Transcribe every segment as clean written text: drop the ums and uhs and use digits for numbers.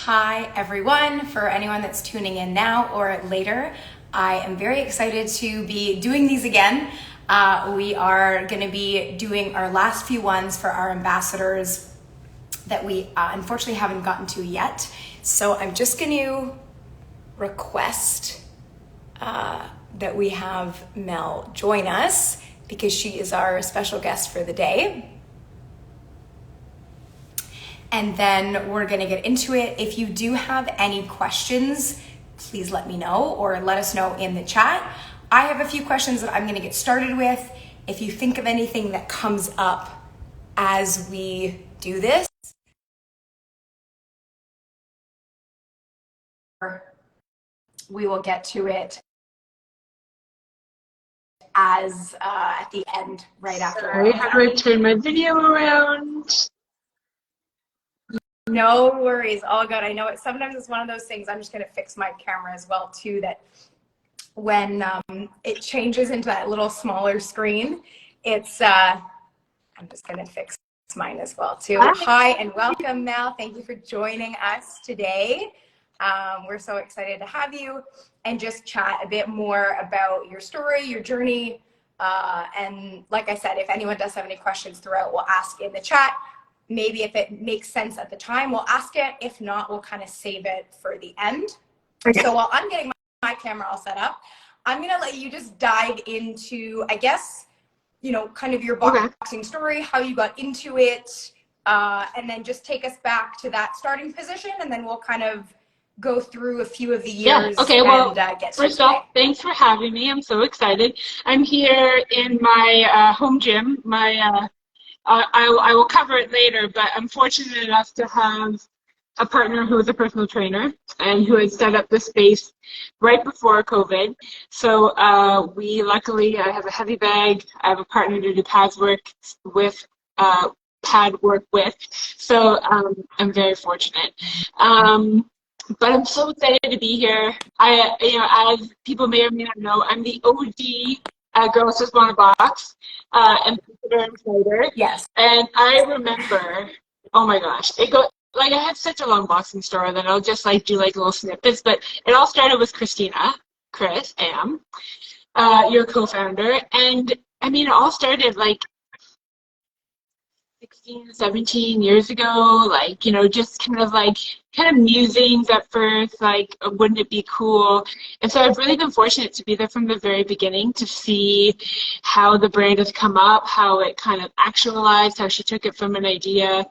Hi everyone, for anyone that's tuning in now or later, I am very excited to be doing these again. We are going to be doing our last few ones for our ambassadors that we unfortunately haven't gotten to yet. So I'm just going to request that we have Mel join us because she is our special guest for the day. And then we're gonna get into it. If you do have any questions, please let me know or let us know in the chat. I have a few questions that I'm gonna get started with. If you think of anything that comes up as we do this, we will get to it as at the end, right after. Sorry, how do I turn my video around? No worries, all good. I know it. Sometimes it's one of those things. I'm just gonna fix my camera as well too. That when it changes into that little smaller screen, it's. I'm just gonna fix mine as well too. Hi and welcome, Mel. Thank you for joining us today. We're so excited to have you and just chat a bit more about your story, your journey, and like I said, if anyone does have any questions throughout, we'll ask in the chat. Maybe if it makes sense at the time, we'll ask it. If not, we'll kind of save it for the end. Okay. So while I'm getting my camera all set up, I'm gonna let you just dive into, I guess, you know, kind of your boxing story, how you got into it, and then just take us back to that starting position, and then we'll kind of go through a few of the years. Yeah. Okay. Well, first off, thanks for having me. I'm so excited. I'm here in my home gym. I will cover it later, but I'm fortunate enough to have a partner who is a personal trainer and who had set up the space right before COVID. So luckily, I have a heavy bag. I have a partner to do pad work with. So I'm very fortunate. But I'm so excited to be here. As people may or may not know, I'm the OG Girls Just Wanna Box ambassador and fighter. Yes. And I remember, oh my gosh, I have such a long boxing story that I'll just do little snippets. But it all started with Kristina, your co-founder, and I mean, it all started 16, 17 years ago, just kind of musings at first, wouldn't it be cool? And so I've really been fortunate to be there from the very beginning to see how the brand has come up, how it kind of actualized, how she took it from an idea,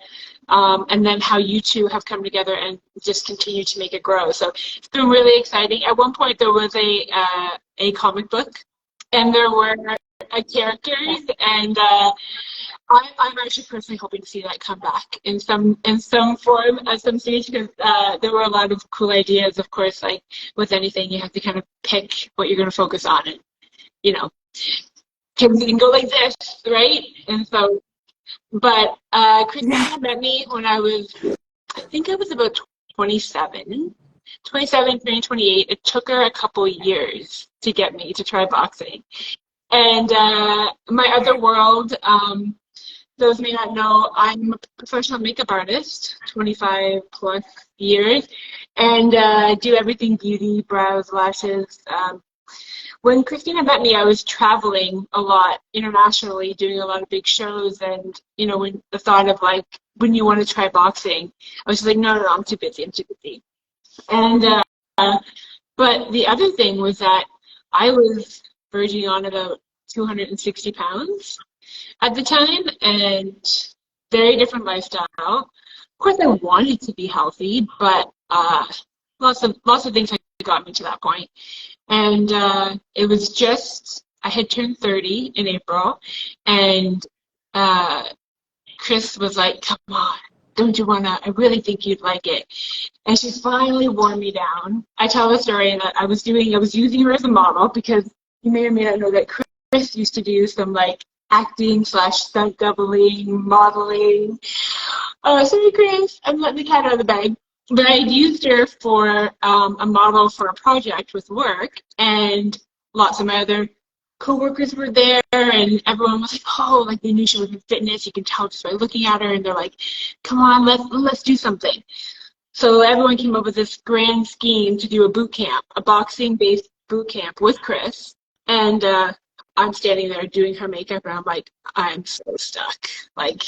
and then how you two have come together and just continue to make it grow. So it's been really exciting. At one point there was a comic book, and there were characters, and I'm actually personally hoping to see that come back in some form at some stage, because there were a lot of cool ideas. Of course, with anything, you have to kind of pick what you're going to focus on, and because you can go like this, right? And so, but Kristina met me when I think I was about 27, turning 28. It took her a couple years to get me to try boxing. And my other world, those may not know, I'm a professional makeup artist, 25 plus years, and do everything beauty, brows, lashes. When Kristina met me, I was traveling a lot internationally, doing a lot of big shows, and when the thought of when you want to try boxing, I was just no, I'm too busy. And but the other thing was that I was verging on about 260 pounds at the time, and very different lifestyle. Of course, I wanted to be healthy, but lots of things got me to that point. And it was just, I had turned 30 in April, and Chris was like, "Come on, don't you wanna? I really think you'd like it." And she finally wore me down. I tell the story that I was using her as a model, because you may or may not know that Chris used to do some acting / stunt doubling, modeling. Oh, sorry, Chris, I'm letting the cat out of the bag. But I used her for a model for a project with work, and lots of my other coworkers were there, and everyone was like, oh, they knew she was in fitness. You can tell just by looking at her, and they're like, come on, let's do something. So everyone came up with this grand scheme to do a boot camp, a boxing-based boot camp with Chris. And I'm standing there doing her makeup, and I'm like, I'm so stuck. Like,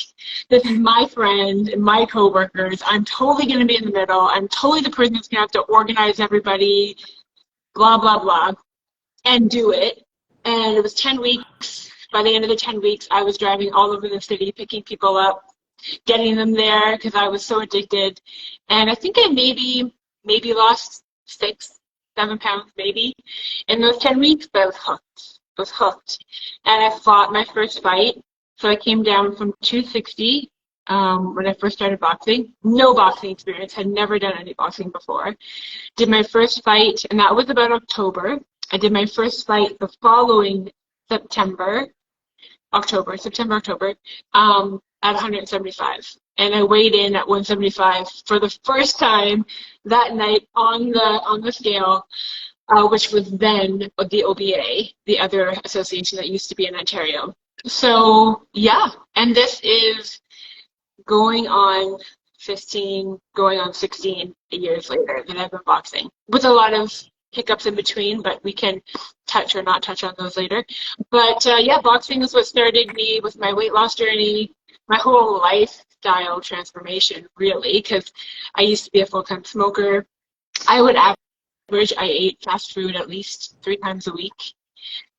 this is my friend and my coworkers. I'm totally going to be in the middle. I'm totally the person that's going to have to organize everybody, blah, blah, blah, and do it. And it was 10 weeks. By the end of the 10 weeks, I was driving all over the city, picking people up, getting them there because I was so addicted. And I think I maybe lost 6-7 pounds maybe in those 10 weeks, but I was hooked. I was hooked. And I fought my first fight. So I came down from 260 when I first started boxing. No boxing experience, had never done any boxing before. Did my first fight, and that was about October. I did my first fight the following September, October, at 175. And I weighed in at 175 for the first time that night on the scale, which was then the OBA, the other association that used to be in Ontario. So yeah, and this is going on 15, going on 16 years later that I've been boxing, with a lot of hiccups in between, but we can touch or not touch on those later. But yeah, boxing is what started me with my weight loss journey, my whole lifestyle transformation, really, because I used to be a full-time smoker. I would average, I ate fast food at least 3 times a week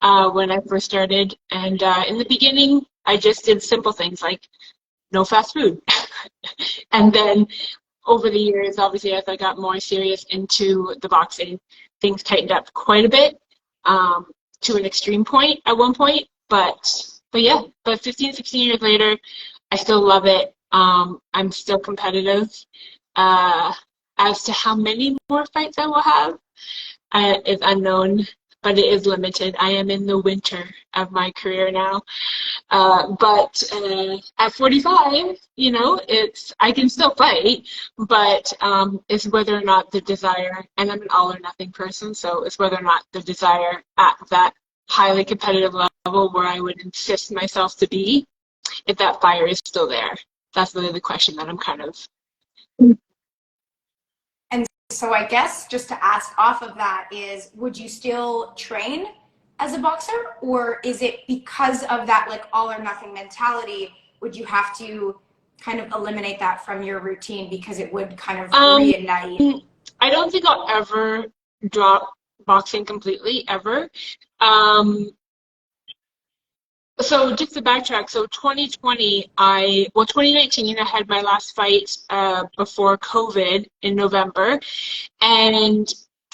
when I first started. And in the beginning, I just did simple things like no fast food. And then over the years, obviously, as I got more serious into the boxing, things tightened up quite a bit, to an extreme point at one point. But yeah, 15, 16 years later, I still love it. I'm still competitive. As to how many more fights I will have is unknown, but it is limited. I am in the winter of my career now. But at 45, you know, I can still fight, but it's whether or not the desire, and I'm an all or nothing person, so it's whether or not the desire at that highly competitive level where I would insist myself to be, if that fire is still there. That's really the question that I'm kind of. And so I guess just to ask off of that is, would you still train as a boxer, or is it because of that like all or nothing mentality, would you have to kind of eliminate that from your routine because it would kind of reignite? I don't think I'll ever drop boxing completely, ever. So just to backtrack, so 2019, I had my last fight before COVID in November, and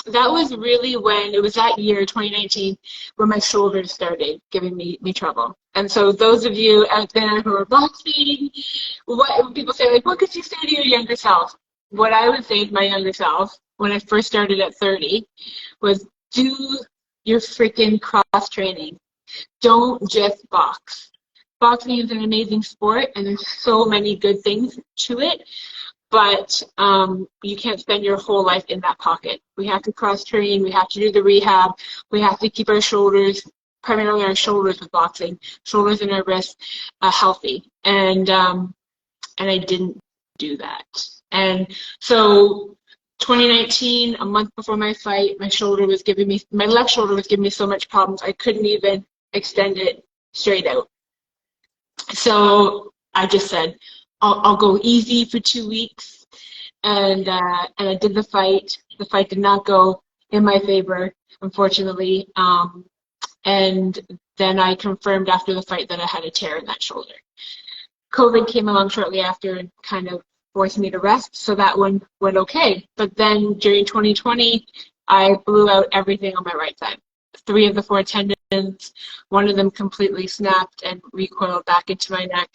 that was really when, it was that year, 2019, when my shoulders started giving me trouble. And so those of you out there who are boxing, when people say, like, what could you say to your younger self? What I would say to my younger self when I first started at 30 was, do your freaking cross training. Don't just box. Boxing is an amazing sport, and there's so many good things to it, but you can't spend your whole life in that pocket. We have to cross-train. We have to do the rehab. We have to keep our shoulders, primarily our shoulders with boxing, shoulders and our wrists healthy. And I didn't do that. And so 2019, a month before my fight, my left shoulder was giving me so much problems, I couldn't even extend it straight out. So I just said, I'll go easy for 2 weeks, and I did the fight. The fight did not go in my favor, unfortunately, and then I confirmed after the fight that I had a tear in that shoulder. COVID came along shortly after and kind of forced me to rest, so that one went okay. But then during 2020, I blew out everything on my right side. 3 of the 4 tendons, one of them completely snapped and recoiled back into my neck.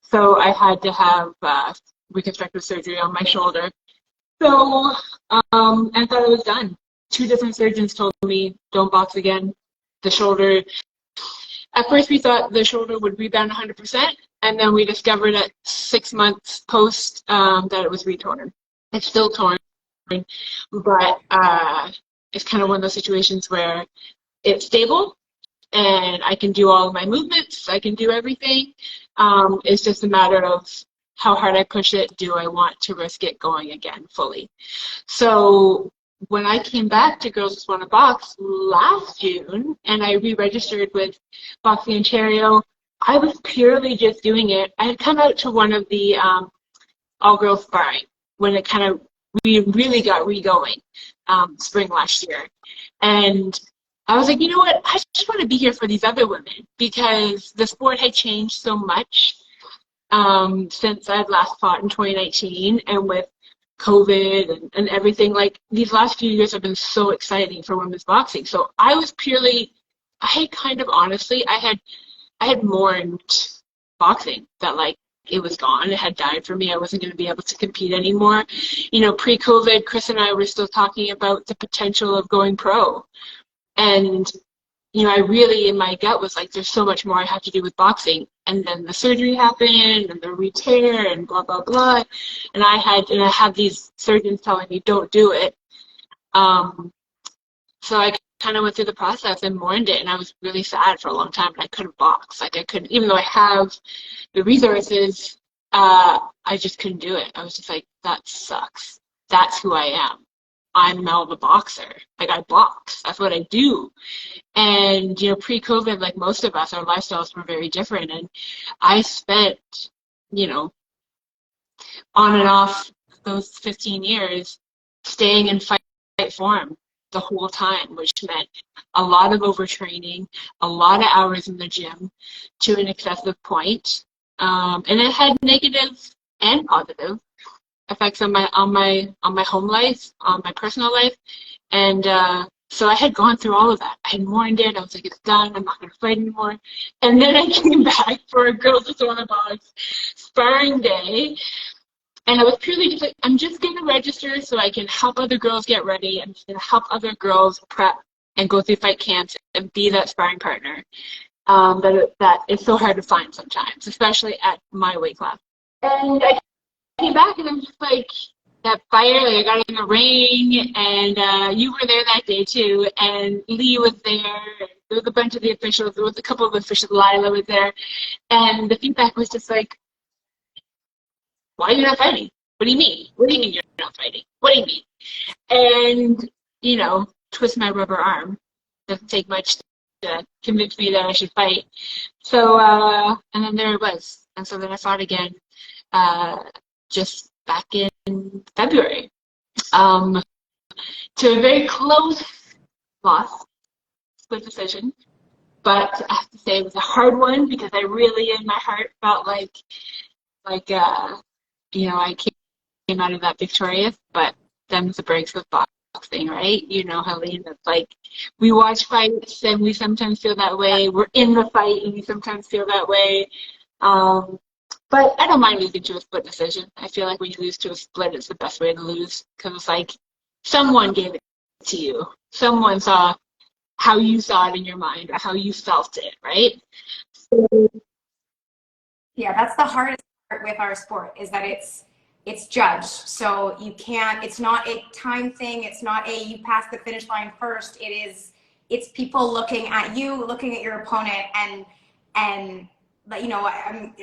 So I had to have reconstructive surgery on my shoulder. So I thought I was done. 2 different surgeons told me, don't box again. The shoulder, at first we thought the shoulder would rebound 100%, and then we discovered at 6 months post that it was retorn. It's still torn, but it's kind of one of those situations where it's stable and I can do all of my movements, I can do everything. It's just a matter of how hard I push it, do I want to risk it going again fully? So when I came back to Girls Just Wanna Box last June and I re-registered with Boxing Ontario, I was purely just doing it. I had come out to one of the all-girls sparring when it kind of we really got re-going spring last year. And I was like, you know what? I just want to be here for these other women because the sport had changed so much since I had last fought in 2019, and with COVID and everything, like these last few years have been so exciting for women's boxing. So I was purely, I had kind of honestly, I had mourned boxing, that like it was gone, it had died for me. I wasn't going to be able to compete anymore. You know, pre-COVID, Chris and I were still talking about the potential of going pro. And, you know, I really, in my gut, was like, there's so much more I have to do with boxing. And then the surgery happened, and the re-tear, and blah, blah, blah. And I had these surgeons telling me, don't do it. So I kind of went through the process and mourned it, and I was really sad for a long time, and I couldn't box. Like I couldn't, even though I have the resources, I just couldn't do it. I was just like, that sucks. That's who I am. I'm now the boxer. Like I box. That's what I do. And, you know, pre-COVID, like most of us, our lifestyles were very different. And I spent, you know, on and off those 15 years staying in fight form the whole time, which meant a lot of overtraining, a lot of hours in the gym to an excessive point. And it had negative and positive effects on my home life, on my personal life. And so I had gone through all of that. I had mourned it. I was like, it's done. I'm not going to fight anymore. And then I came back for a Girls Just Wanna Box sparring day. And I was purely just like, I'm just going to register so I can help other girls get ready. I'm just going to help other girls prep and go through fight camps and be that sparring partner that is so hard to find sometimes, especially at my weight class. And I came back and I'm just like, that fire, like I got in the ring, and you were there that day too, and Lee was there. There was a bunch of the officials. There was a couple of officials. Lila was there, and the feedback was just like, why are you not fighting? What do you mean? What do you mean you're not fighting? What do you mean? And, you know, twist my rubber arm. Doesn't take much to convince me that I should fight. So, and then there it was. And so then I fought again just back in February to a very close loss, split decision. But I have to say it was a hard one because I really, in my heart, felt like you know, I came out of that victorious, but them's the breaks with boxing, right? You know, Helene, it's like we watch fights and we sometimes feel that way. We're in the fight and we sometimes feel that way. But I don't mind losing to a split decision. I feel like when you lose to a split, it's the best way to lose because it's like someone gave it to you. Someone saw how you saw it in your mind or how you felt it, right? So, yeah, that's the hardest part with our sport is that it's judged. So you can't, it's not a time thing. It's not a, you pass the finish line first. It's people looking at you, looking at your opponent and you know,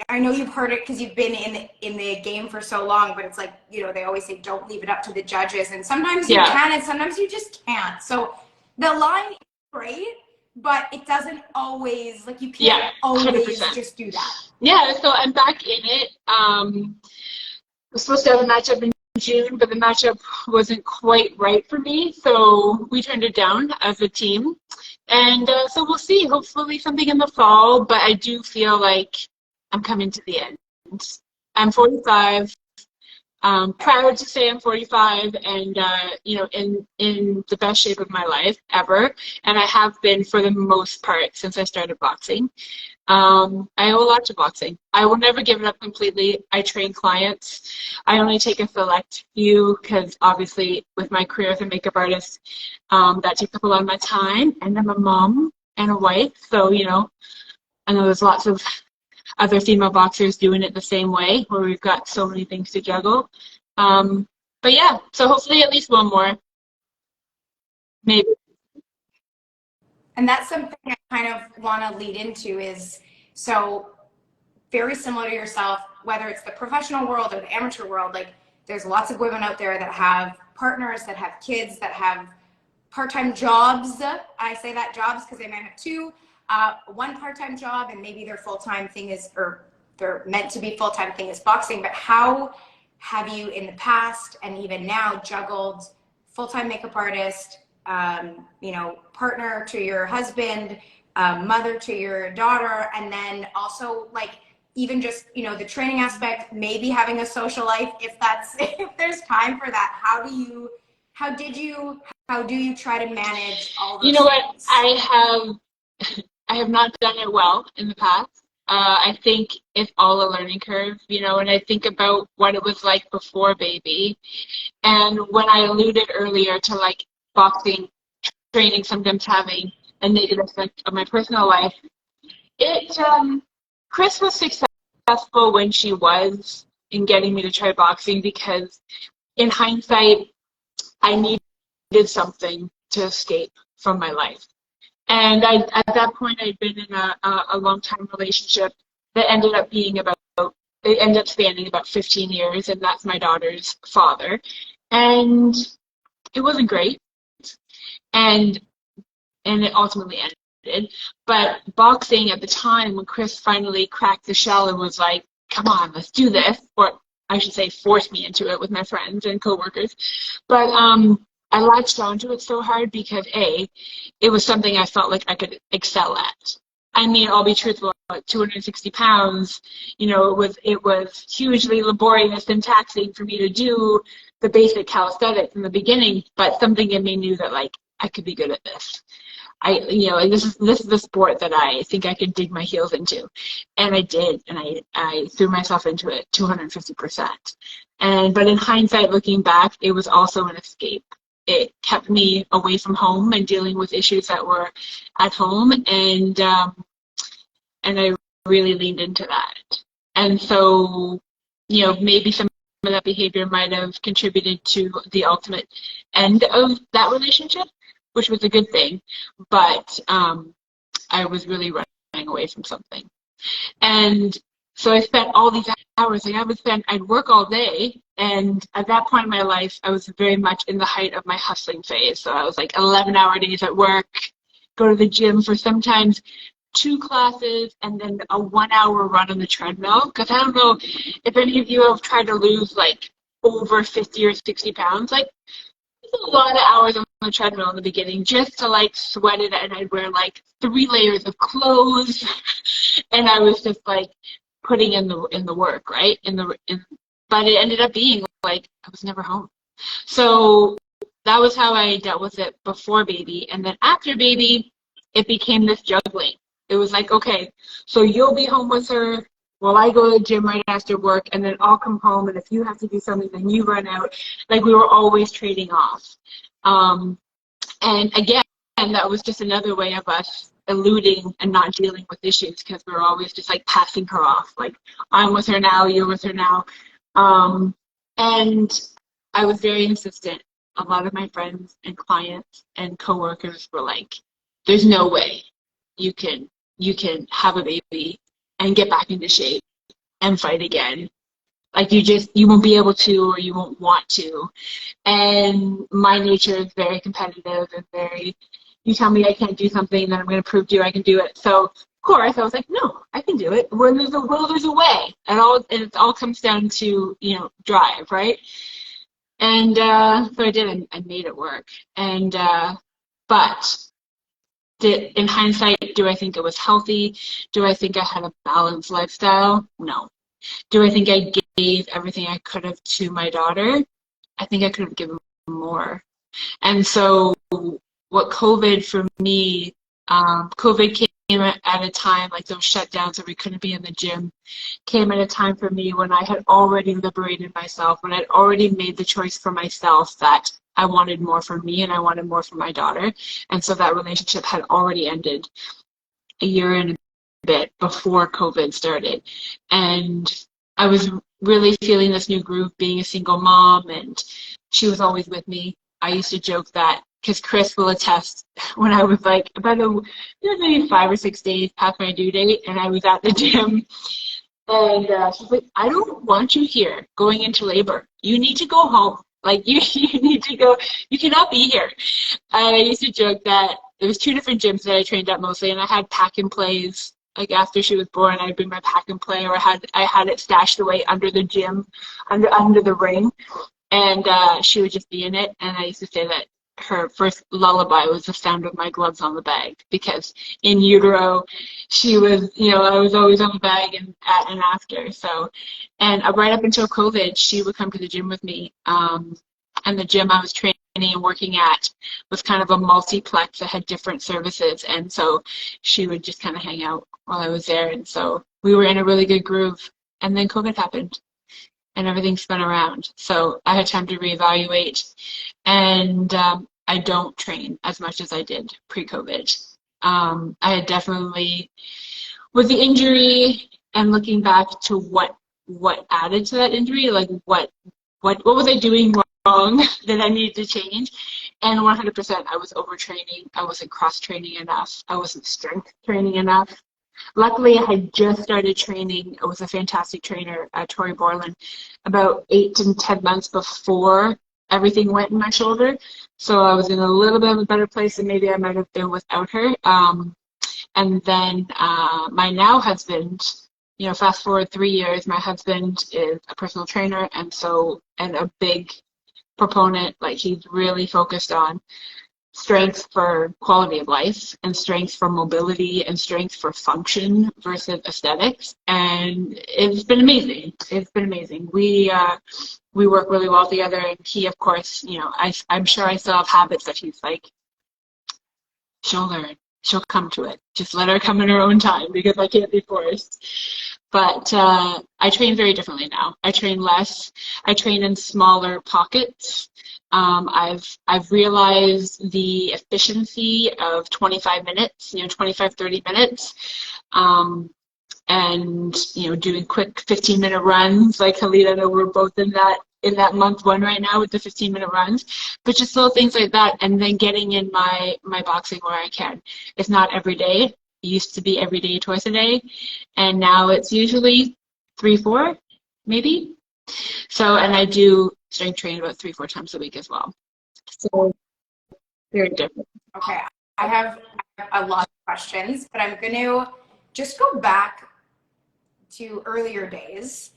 I know you've heard it because you've been in the game for so long, but it's like, you know, they always say, don't leave it up to the judges. And sometimes you can, and sometimes you just can't. So the line is great, but it doesn't always, like you can't always 100%. Just do that. Yeah, so I'm back in it. I was supposed to have a matchup in June, but the matchup wasn't quite right for me, so we turned it down as a team. And so we'll see, hopefully something in the fall, but I do feel like I'm coming to the end. I'm 45. Proud to say I'm 45 and, you know, in the best shape of my life ever. And I have been for the most part since I started boxing. I owe a lot to boxing. I will never give it up completely. I train clients. I only take a select few because obviously with my career as a makeup artist, that takes up a lot of my time. And I'm a mom and a wife. So, you know, I know there's lots of other female boxers doing it the same way where we've got so many things to juggle. But yeah, so hopefully at least one more. Maybe. And that's something I kind of want to lead into is, so very similar to yourself, whether it's the professional world or the amateur world, like there's lots of women out there that have partners, that have kids, that have part-time jobs. I say that jobs because they might have two, one part-time job, and maybe their full-time thing is, or they're meant to be full-time thing is boxing. But how have you in the past and even now juggled full-time makeup artist, you know, partner to your husband, mother to your daughter, and then also like even just, you know, the training aspect, maybe having a social life if that's if there's time for that. How do you try to manage all those You know things? what? I have not done it well in the past. I think it's all a learning curve, you know, and I think about what it was like before baby. And when I alluded earlier to like boxing training sometimes having a negative effect on my personal life, Chris was successful when she was in getting me to try boxing because in hindsight, I needed something to escape from my life. And at that point, I'd been in a long-time relationship that ended up spanning about 15 years, and that's my daughter's father. And it wasn't great, and it ultimately ended. But boxing at the time, when Chris finally cracked the shell and was like, come on, let's do this, or I should say forced me into it with my friends and coworkers. But I latched onto it so hard because it was something I felt like I could excel at. I mean, I'll be truthful, at 260 pounds, you know, it was hugely laborious and taxing for me to do the basic calisthenics in the beginning, but something in me knew that like I could be good at this. And this is the sport that I think I could dig my heels into, and I did, and I threw myself into it 250%. But in hindsight, looking back, it was also an escape. It kept me away from home and dealing with issues that were at home, and I really leaned into that. And so, you know, maybe some of that behavior might have contributed to the ultimate end of that relationship, which was a good thing, but I was really running away from something. And so I spent all these hours, like I'd work all day, and at that point in my life, I was very much in the height of my hustling phase. So I was like 11-hour days at work, go to the gym for sometimes 2 classes, and then a 1-hour run on the treadmill. Because I don't know if any of you have tried to lose like over 50 or 60 pounds, like a lot of hours on the treadmill in the beginning just to like sweat it, and I'd wear like 3 layers of clothes and I was just like putting in the work, right? But it ended up being like I was never home. So that was how I dealt with it before baby. And then after baby, it became this juggling. It was like, okay, so you'll be home with her while I go to the gym right after work, and then I'll come home, and if you have to do something, then you run out. Like, we were always trading off. And again, that was just another way of us eluding and not dealing with issues, because we were always just like passing her off. Like, I'm with her now, you're with her now. And I was very insistent. A lot of my friends and clients and coworkers were like, there's no way you can have a baby and get back into shape and fight again. Like, you won't be able to, or you won't want to. And my nature is very competitive and very, you tell me I can't do something, then I'm going to prove to you I can do it. So, of course, I was like, no, I can do it. When there's a will, there's a way. And it all comes down to, drive, right? And so I did. I made it work. And but in hindsight, do I think it was healthy? Do I think I had a balanced lifestyle? No. Do I think I gave everything I could have to my daughter? I think I could have given more. And so what COVID for me, COVID came at a time, like those shutdowns where we couldn't be in the gym, came at a time for me when I had already liberated myself, when I'd already made the choice for myself that I wanted more for me and I wanted more for my daughter. And so that relationship had already ended a year and a bit before COVID started. And I was really feeling this new groove being a single mom, and she was always with me. I used to joke that, because Chris will attest, when I was like about maybe 5 or 6 days past my due date and I was at the gym, And she's like, I don't want you here going into labor. You need to go home. Like, you need to go. You cannot be here. I used to joke that there was 2 different gyms that I trained at mostly, and I had pack and plays. Like, after she was born, I'd bring my pack and play, or I had it stashed away under the gym, under the ring, and she would just be in it. And I used to say that her first lullaby was the sound of my gloves on the bag, because in utero, she was, I was always on the bag and after. So, and right up until COVID, she would come to the gym with me. And the gym I was training and working at was kind of a multiplex that had different services. And so she would just kind of hang out while I was there. And so we were in a really good groove. And then COVID happened and everything spun around. So I had time to reevaluate. And I don't train as much as I did pre-COVID. I had definitely, with the injury and looking back to what added to that injury, like what was I doing wrong that I needed to change? And 100% I was overtraining. I wasn't cross-training enough. I wasn't strength training enough. Luckily, I had just started training. It was a fantastic trainer, Tori Borland, about 8 to 10 months before everything went in my shoulder. So I was in a little bit of a better place than maybe I might have been without her. And then my now husband, fast forward 3 years, my husband is a personal trainer and a big proponent. Like, he's really focused on strength for quality of life and strength for mobility and strength for function versus aesthetics. And it's been amazing. It's been amazing. We work really well together, and he, of course, I'm sure I still have habits that he's like, she'll learn. She'll come to it. Just let her come in her own time, because I can't be forced. But I train very differently now. I train less. I train in smaller pockets. I've realized the efficiency of 25 minutes, 25, 30 minutes. And doing quick 15-minute runs. Like Khalid, I know we're both in that month 1 right now with the 15-minute runs, but just little things like that. And then getting in my boxing where I can. It's not every day. It used to be every day, twice a day, and now it's usually 3, 4, maybe. So, and I do strength train about 3, 4 times a week as well. So very different. Okay, I have a lot of questions, but I'm going to just go back to earlier days.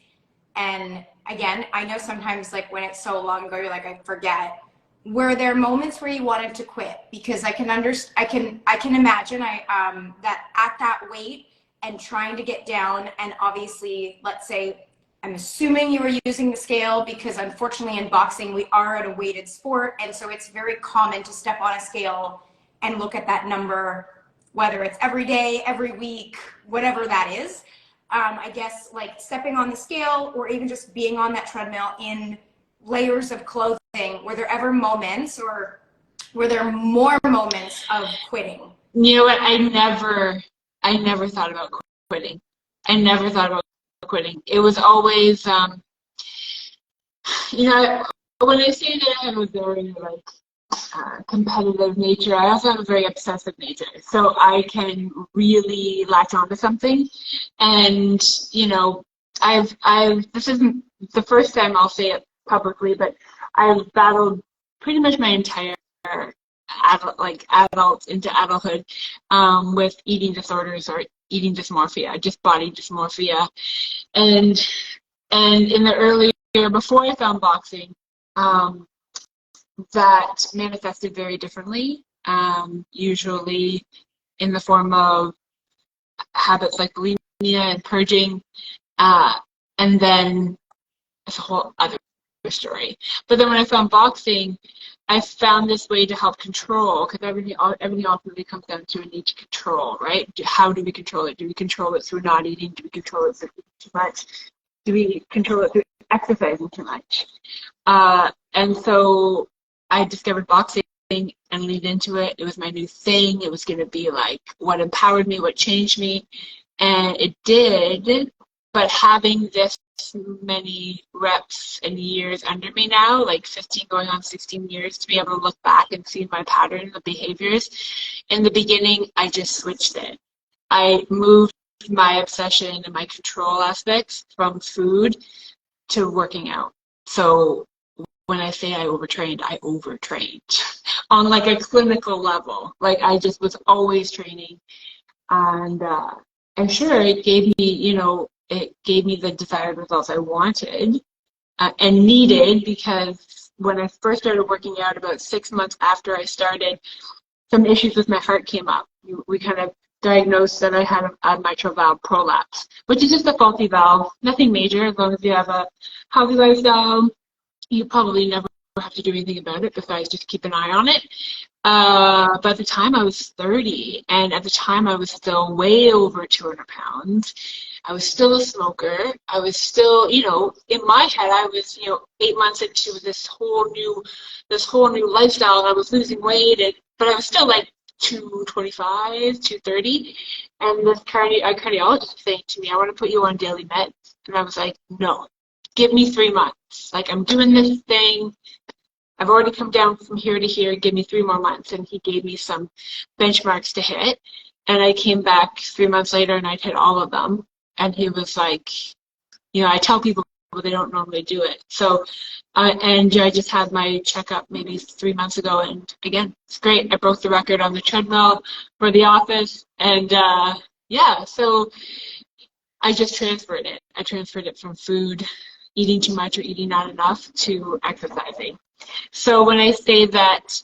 And again, I know sometimes, like, when it's so long ago, you're like, I forget. Were there moments where you wanted to quit? Because I can imagine that at that weight and trying to get down, and obviously, let's say, I'm assuming you were using the scale, because unfortunately in boxing we are at a weighted sport, and so it's very common to step on a scale and look at that number, whether it's every day, every week, whatever that is. I guess, like, stepping on the scale or even just being on that treadmill in layers of clothing, were there ever moments, or were there more moments of quitting? You know what? I never thought about quitting. I never thought about quitting. It was always, when I say that I have a very, competitive nature, I also have a very obsessive nature. So I can really latch on to something. And, this isn't the first time I'll say it publicly, but I've battled pretty much my entire adult into adulthood with eating disorders or eating dysmorphia, just body dysmorphia. And in the early year before I found boxing, that manifested very differently, usually in the form of habits like bulimia and purging, and then it's a whole other story. But then when I found boxing, I found this way to help control, because everything ultimately comes down to a need to control, right? How do we control it? Do we control it through not eating? Do we control it through eating too much? Do we control it through exercising too much? And so I discovered boxing and leaned into it. It was my new thing. It was going to be like what empowered me, what changed me. And it did. But having this many reps and years under me now, like 15 going on 16 years, to be able to look back and see my pattern of behaviors. In the beginning, I just switched it. I moved my obsession and my control aspects from food to working out. So when I say I overtrained on like a clinical level. Like I just was always training, and sure, it gave me, it gave me the desired results I wanted and needed, because when I first started working out about 6 months after I started, some issues with my heart came up. We kind of diagnosed that I had a mitral valve prolapse, which is just a faulty valve, nothing major. As long as you have a healthy lifestyle, you probably never have to do anything about it besides just keep an eye on it. But at the time I was 30, and at the time I was still way over 200 pounds. I was still a smoker. I was still, in my head, I was, 8 months into this whole new lifestyle, and I was losing weight, but I was still like 225, 230. And this cardiologist was saying to me, I want to put you on daily meds. And I was like, no, give me 3 months. Like, I'm doing this thing. I've already come down from here to here. Give me 3 more months. And he gave me some benchmarks to hit. And I came back 3 months later, and I'd hit all of them. And he was like, I tell people, but they don't normally do it. So, I just had my checkup maybe 3 months ago, and again, it's great. I broke the record on the treadmill for the office, and so I just transferred it. I transferred it from food, eating too much or eating not enough, to exercising. So when I say that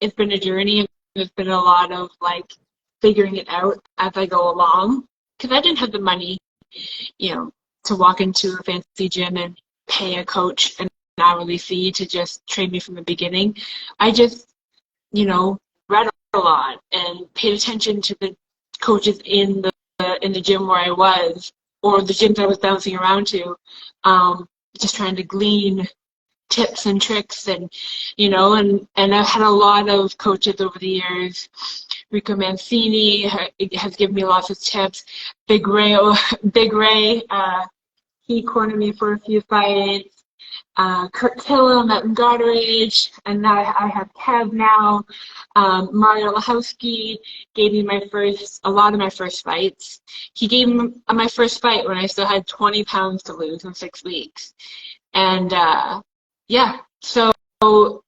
it's been a journey, there's been a lot of like figuring it out as I go along, because I didn't have the money, to walk into a fancy gym and pay a coach an hourly fee to just train me from the beginning. I just, read a lot and paid attention to the coaches in the gym where I was, or the gyms I was bouncing around to, just trying to glean tips and tricks, and I've had a lot of coaches over the years. Rico Mancini has given me lots of tips. Big Ray, he cornered me for a few fights. Kurt Tillum at Goddard, and now I have Kev now. Mario Lachowski gave me a lot of my first fights. He gave me my first fight when I still had 20 pounds to lose in 6 weeks. And so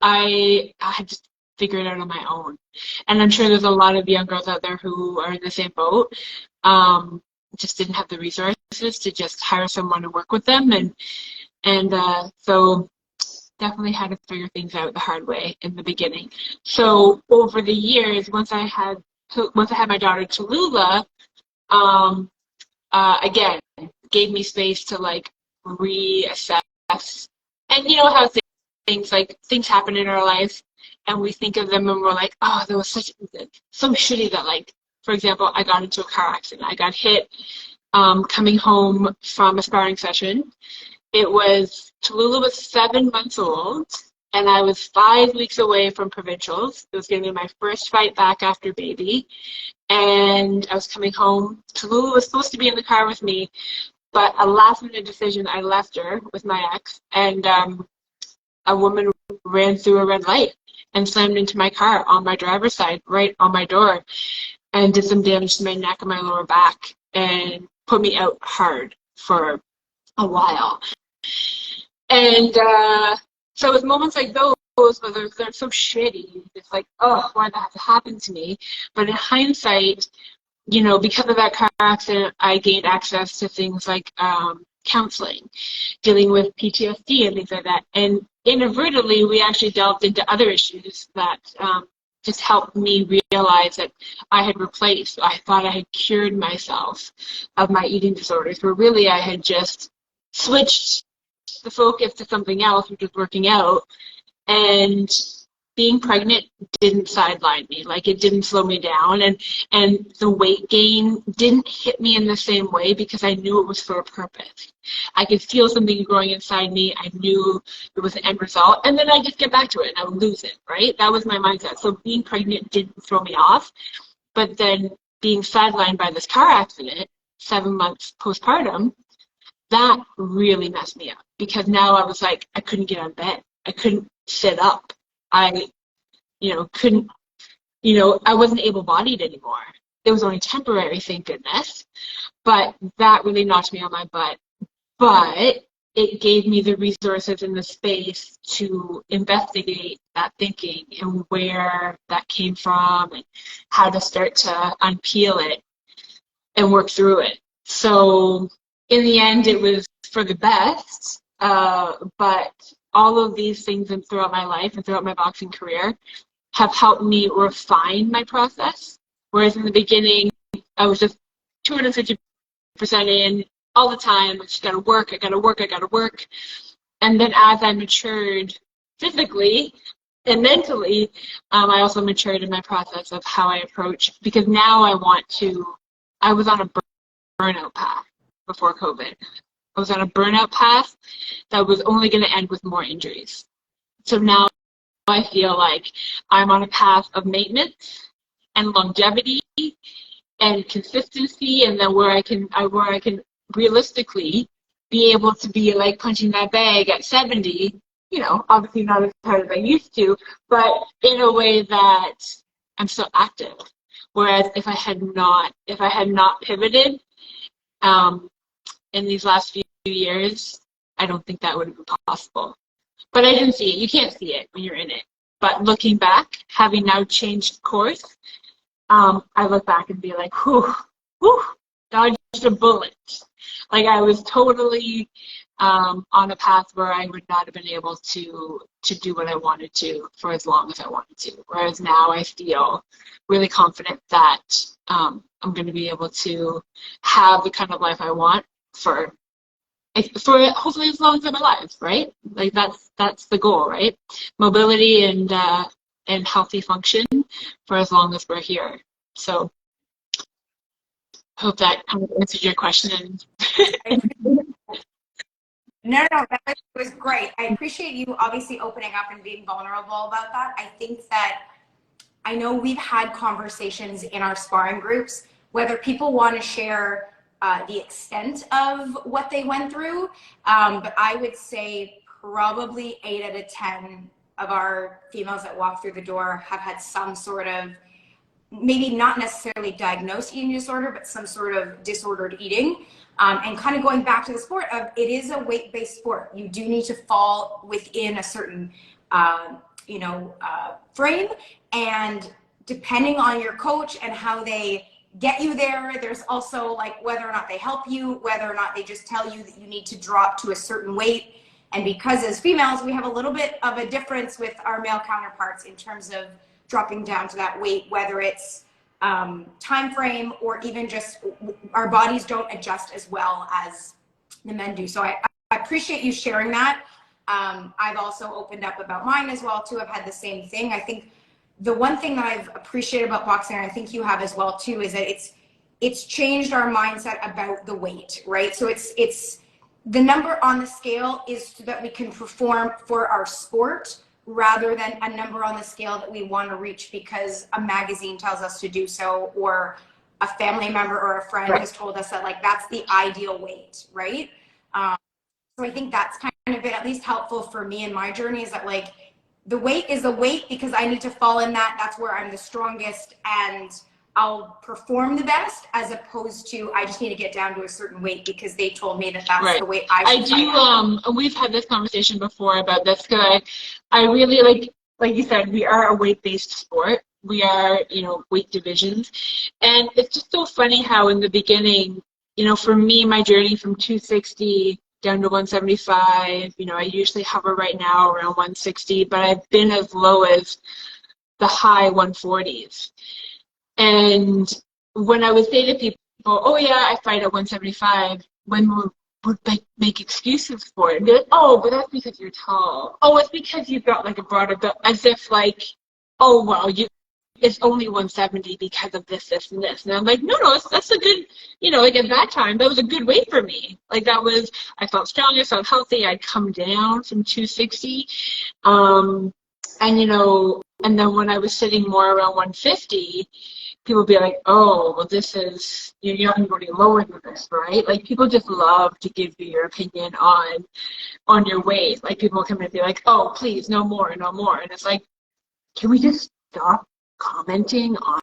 I had to figure it out on my own. And I'm sure there's a lot of young girls out there who are in the same boat. Just didn't have the resources to just hire someone to work with them, and so definitely had to figure things out the hard way in the beginning. So over the years, once I had my daughter Tallulah, again, gave me space to like reassess. And you know how things happen in our life, and we think of them and we're like, oh, that was so shitty that, like, for example, I got into a car accident. I got hit coming home from a sparring session. Tallulah was 7 months old, and I was 5 weeks away from provincials. It was going to be my first fight back after baby, and I was coming home. Tallulah was supposed to be in the car with me, but a last-minute decision, I left her with my ex, and a woman ran through a red light and slammed into my car on my driver's side, right on my door, and did some damage to my neck and my lower back, and put me out hard for a while. And so it was moments like those where they're so shitty. It's like, oh, why did that have to happen to me? But in hindsight, because of that car accident, I gained access to things like counseling, dealing with PTSD and things like that. And inadvertently, we actually delved into other issues that just helped me realize that I thought I had cured myself of my eating disorders, where really I had just switched the focus to something else, which was working out. And being pregnant didn't sideline me. Like, it didn't slow me down, and the weight gain didn't hit me in the same way, because I knew it was for a purpose. I could feel something growing inside me. I knew it was the end result, and then I just get back to it and I would lose it, right? That was my mindset. So being pregnant didn't throw me off, but then being sidelined by this car accident 7 months postpartum, that really messed me up, because now I was like, I couldn't get out of bed. I couldn't sit up. I wasn't able-bodied anymore. it was only temporary, thank goodness. But that really knocked me on my butt. But it gave me the resources and the space to investigate that thinking and where that came from and how to start to unpeel it and work through it. So in the end, it was for the best. But all of these things and throughout my life and throughout my boxing career have helped me refine my process. Whereas in the beginning, I was just 250% in all the time. I just gotta work, I gotta work, I gotta work. And then as I matured physically and mentally, I also matured in my process of how I approach, because now I was on a burnout path before COVID. I was on a burnout path that was only going to end with more injuries. So now I feel like I'm on a path of maintenance and longevity and consistency, and then where I can realistically be able to be like punching that bag at 70, obviously not as hard as I used to, but in a way that I'm still active. Whereas if I had not pivoted in these last few years, I don't think that would have been possible. But I didn't see it. You can't see it when you're in it. But looking back, having now changed course, I look back and be like, whew, dodged a bullet. Like I was totally on a path where I would not have been able to do what I wanted to for as long as I wanted to. Whereas now I feel really confident that I'm going to be able to have the kind of life I want for hopefully as long as I'm alive, right? Like that's the goal, right? Mobility and healthy function for as long as we're here. So I hope that kind of answered your question. No, that was great. I appreciate you obviously opening up and being vulnerable about that. I think that I know we've had conversations in our sparring groups, whether people want to share the extent of what they went through, but I would say probably 8 out of 10 of our females that walk through the door have had some sort of, maybe not necessarily diagnosed eating disorder, but some sort of disordered eating. And kind of going back to the sport of, it is a weight-based sport. You do need to fall within a certain, frame. And depending on your coach and how they get you there, there's also like whether or not they help you, whether or not they just tell you that you need to drop to a certain weight. And because as females, we have a little bit of a difference with our male counterparts in terms of dropping down to that weight, whether it's time frame or even just our bodies don't adjust as well as the men do. So I appreciate you sharing that. I've also opened up about mine as well too. I've had the same thing. I think the one thing that I've appreciated about boxing, and I think you have as well too, is that it's changed our mindset about the weight, right? So it's the number on the scale is so that we can perform for our sport, rather than a number on the scale that we want to reach because a magazine tells us to do so, or a family member or a friend has told us that like that's the ideal weight, right? So I think that's kind of been at least helpful for me in my journey, is that like the weight is the weight because I need to fall in that. That's where I'm the strongest and I'll perform the best, as opposed to I just need to get down to a certain weight because they told me that that's the weight I do. We've had this conversation before about this, because I really like you said, we are a weight-based sport. We are, weight divisions. And it's just so funny how in the beginning, for me, my journey from 260 down to 175, I usually hover right now around 160, but I've been as low as the high 140s. And when I would say to people, oh yeah, I fight at 175, women would make excuses for it and be like, oh, but that's because you're tall. Oh, it's because you've got like a broader build, as if like, oh, well, it's only 170 because of this, this, and this. And I'm like, no, that's a good, like at that time, that was a good weight for me. Like I felt strong, I felt healthy. I'd come down from 260. And then when I was sitting more around 150, people be like, oh, well, this is, you're not going lower than this, right? Like, people just love to give you your opinion on your weight. Like, people come in and be like, oh, please, no more, no more. And it's like, can we just stop commenting on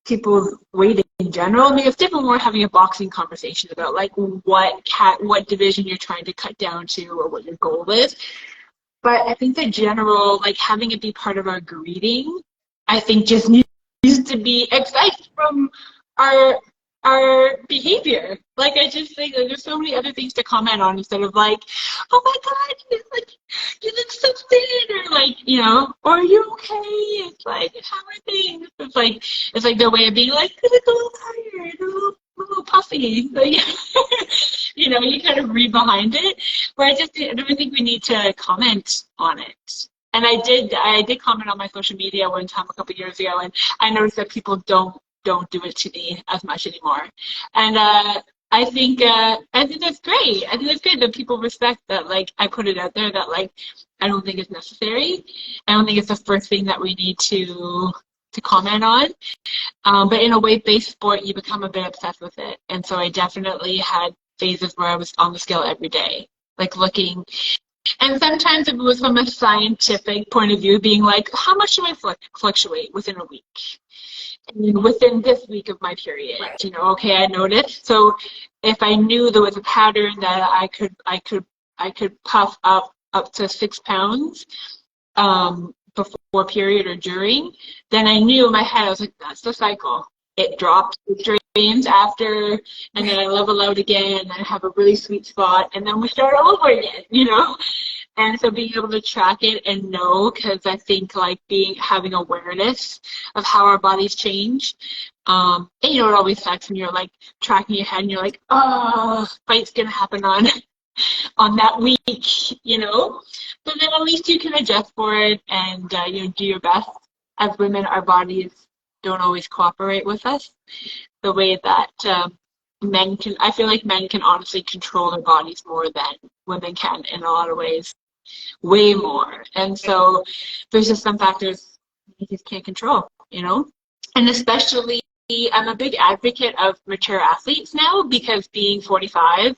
people's weight in general. I mean, it's different when we're having a boxing conversation about like what division you're trying to cut down to or what your goal is. But I think the general, like having it be part of our greeting, I think just needs to be excised from our behavior. Like I just think like there's so many other things to comment on instead of like, oh my God, you look so thin, or like, you know, or are you okay? It's like, how are things? It's like their way of being like, you look a little tired, a little puffy. Like, you know, you kind of read behind it. Where I don't think we need to comment on it. And I did comment on my social media one time a couple of years ago, and I noticed that people don't do it to me as much anymore. And I think that's great. I think that's great that people respect that, like, I put it out there that, like, I don't think it's necessary. I don't think it's the first thing that we need to comment on. But in a weight-based sport, you become a bit obsessed with it. And so I definitely had phases where I was on the scale every day, like looking. And sometimes it was from a scientific point of view, being like, how much do I fluctuate within a week? And within this week of my period, Right. you know, okay, I noticed. So if I knew there was a pattern that I could puff up to 6 pounds before period or during, then I knew in my head, I was like, that's the cycle. It drops, it drains after, and then I level out again, and I have a really sweet spot, and then we start all over again, you know? And so being able to track it and know, because I think like having awareness of how our bodies change, and you know, it always sucks when you're like tracking your head and you're like, oh, fight's gonna happen on that week, you know? But then at least you can adjust for it and you know, do your best. As women, our bodies don't always cooperate with us the way that men can. I feel like men can honestly control their bodies more than women can in a lot of ways, way more. And so there's just some factors you just can't control, you know? And especially, I'm a big advocate of mature athletes now, because being 45,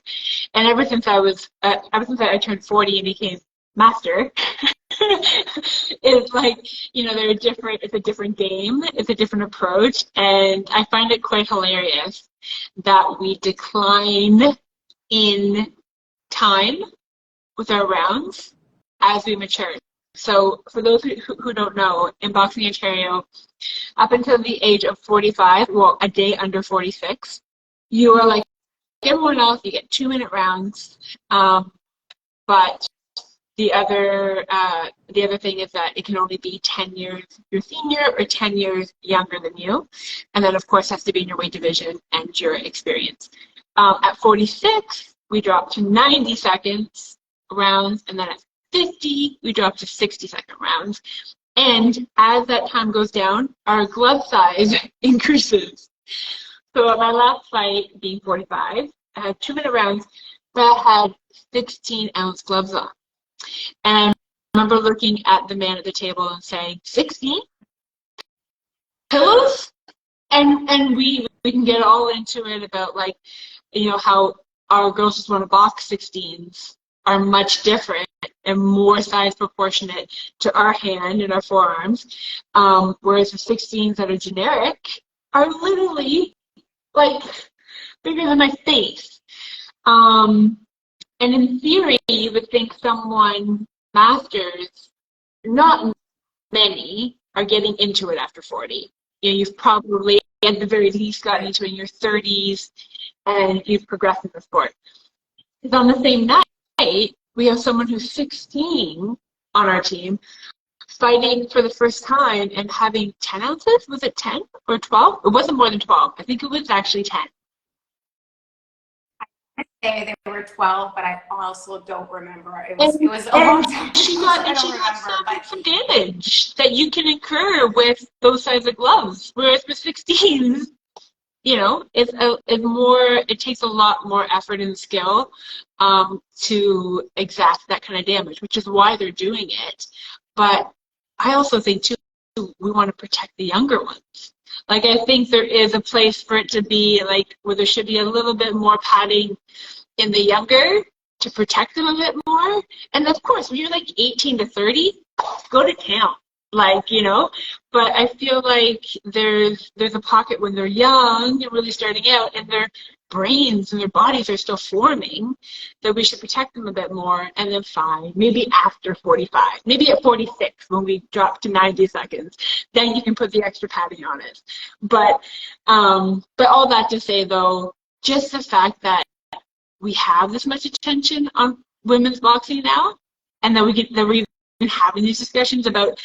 and ever since I turned 40 and became master, it's like, you know, it's a different game, it's a different approach, and I find it quite hilarious that we decline in time with our rounds as we mature. So for those who don't know, in Boxing Ontario, up until the age of 45, well, a day under 46, you are like everyone else, you get 2-minute rounds, but the other thing is that it can only be 10 years your senior or 10 years younger than you. And then, of course, has to be in your weight division and your experience. At 46, we drop to 90 seconds rounds. And then at 50, we drop to 60-second rounds. And as that time goes down, our glove size increases. So at my last fight, being 45, I had 2-minute rounds, but I had 16-ounce gloves on. And I remember looking at the man at the table and saying, 16 pillows? And we can get all into it about, like, you know, how our girls just want to box 16s are much different and more size proportionate to our hand and our forearms, whereas the 16s that are generic are literally, like, bigger than my face. And in theory, you would think someone masters, not many, are getting into it after 40. You know, you've probably, at the very least, gotten into it in your 30s, and you've progressed in the sport. Because on the same night, we have someone who's 16 on our team, fighting for the first time and having 10 ounces. Was it 10 or 12? It wasn't more than 12. I think it was actually 10. Say they were 12, but I also don't remember. It was a long time. She got some damage that you can incur with those size of gloves. Whereas with 16s, you know, it takes a lot more effort and skill to exact that kind of damage, which is why they're doing it. But I also think too, we want to protect the younger ones. Like, I think there is a place for it to be, like, where there should be a little bit more padding in the younger to protect them a bit more. And of course, when you're like 18 to 30, go to town. like, you know, but I feel like there's a pocket when they're young and really starting out and their brains and their bodies are still forming, that we should protect them a bit more. And then fine, maybe after 45, maybe at 46 when we drop to 90 seconds, then you can put the extra padding on it. But all that to say though, just the fact that we have this much attention on women's boxing now, and that we're even having these discussions about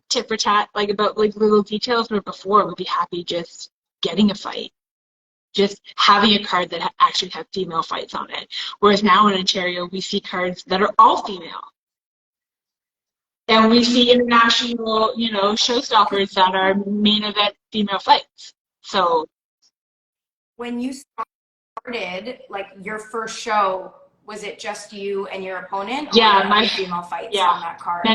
tit for tat, like about like little details, where before we'd be happy just getting a fight, just having a card that actually had female fights on it. Whereas now in Ontario, we see cards that are all female. And we see international, you know, showstoppers that are main event female fights. So when you started, like your first show, was it just you and your opponent? Or yeah, my female fights on that card.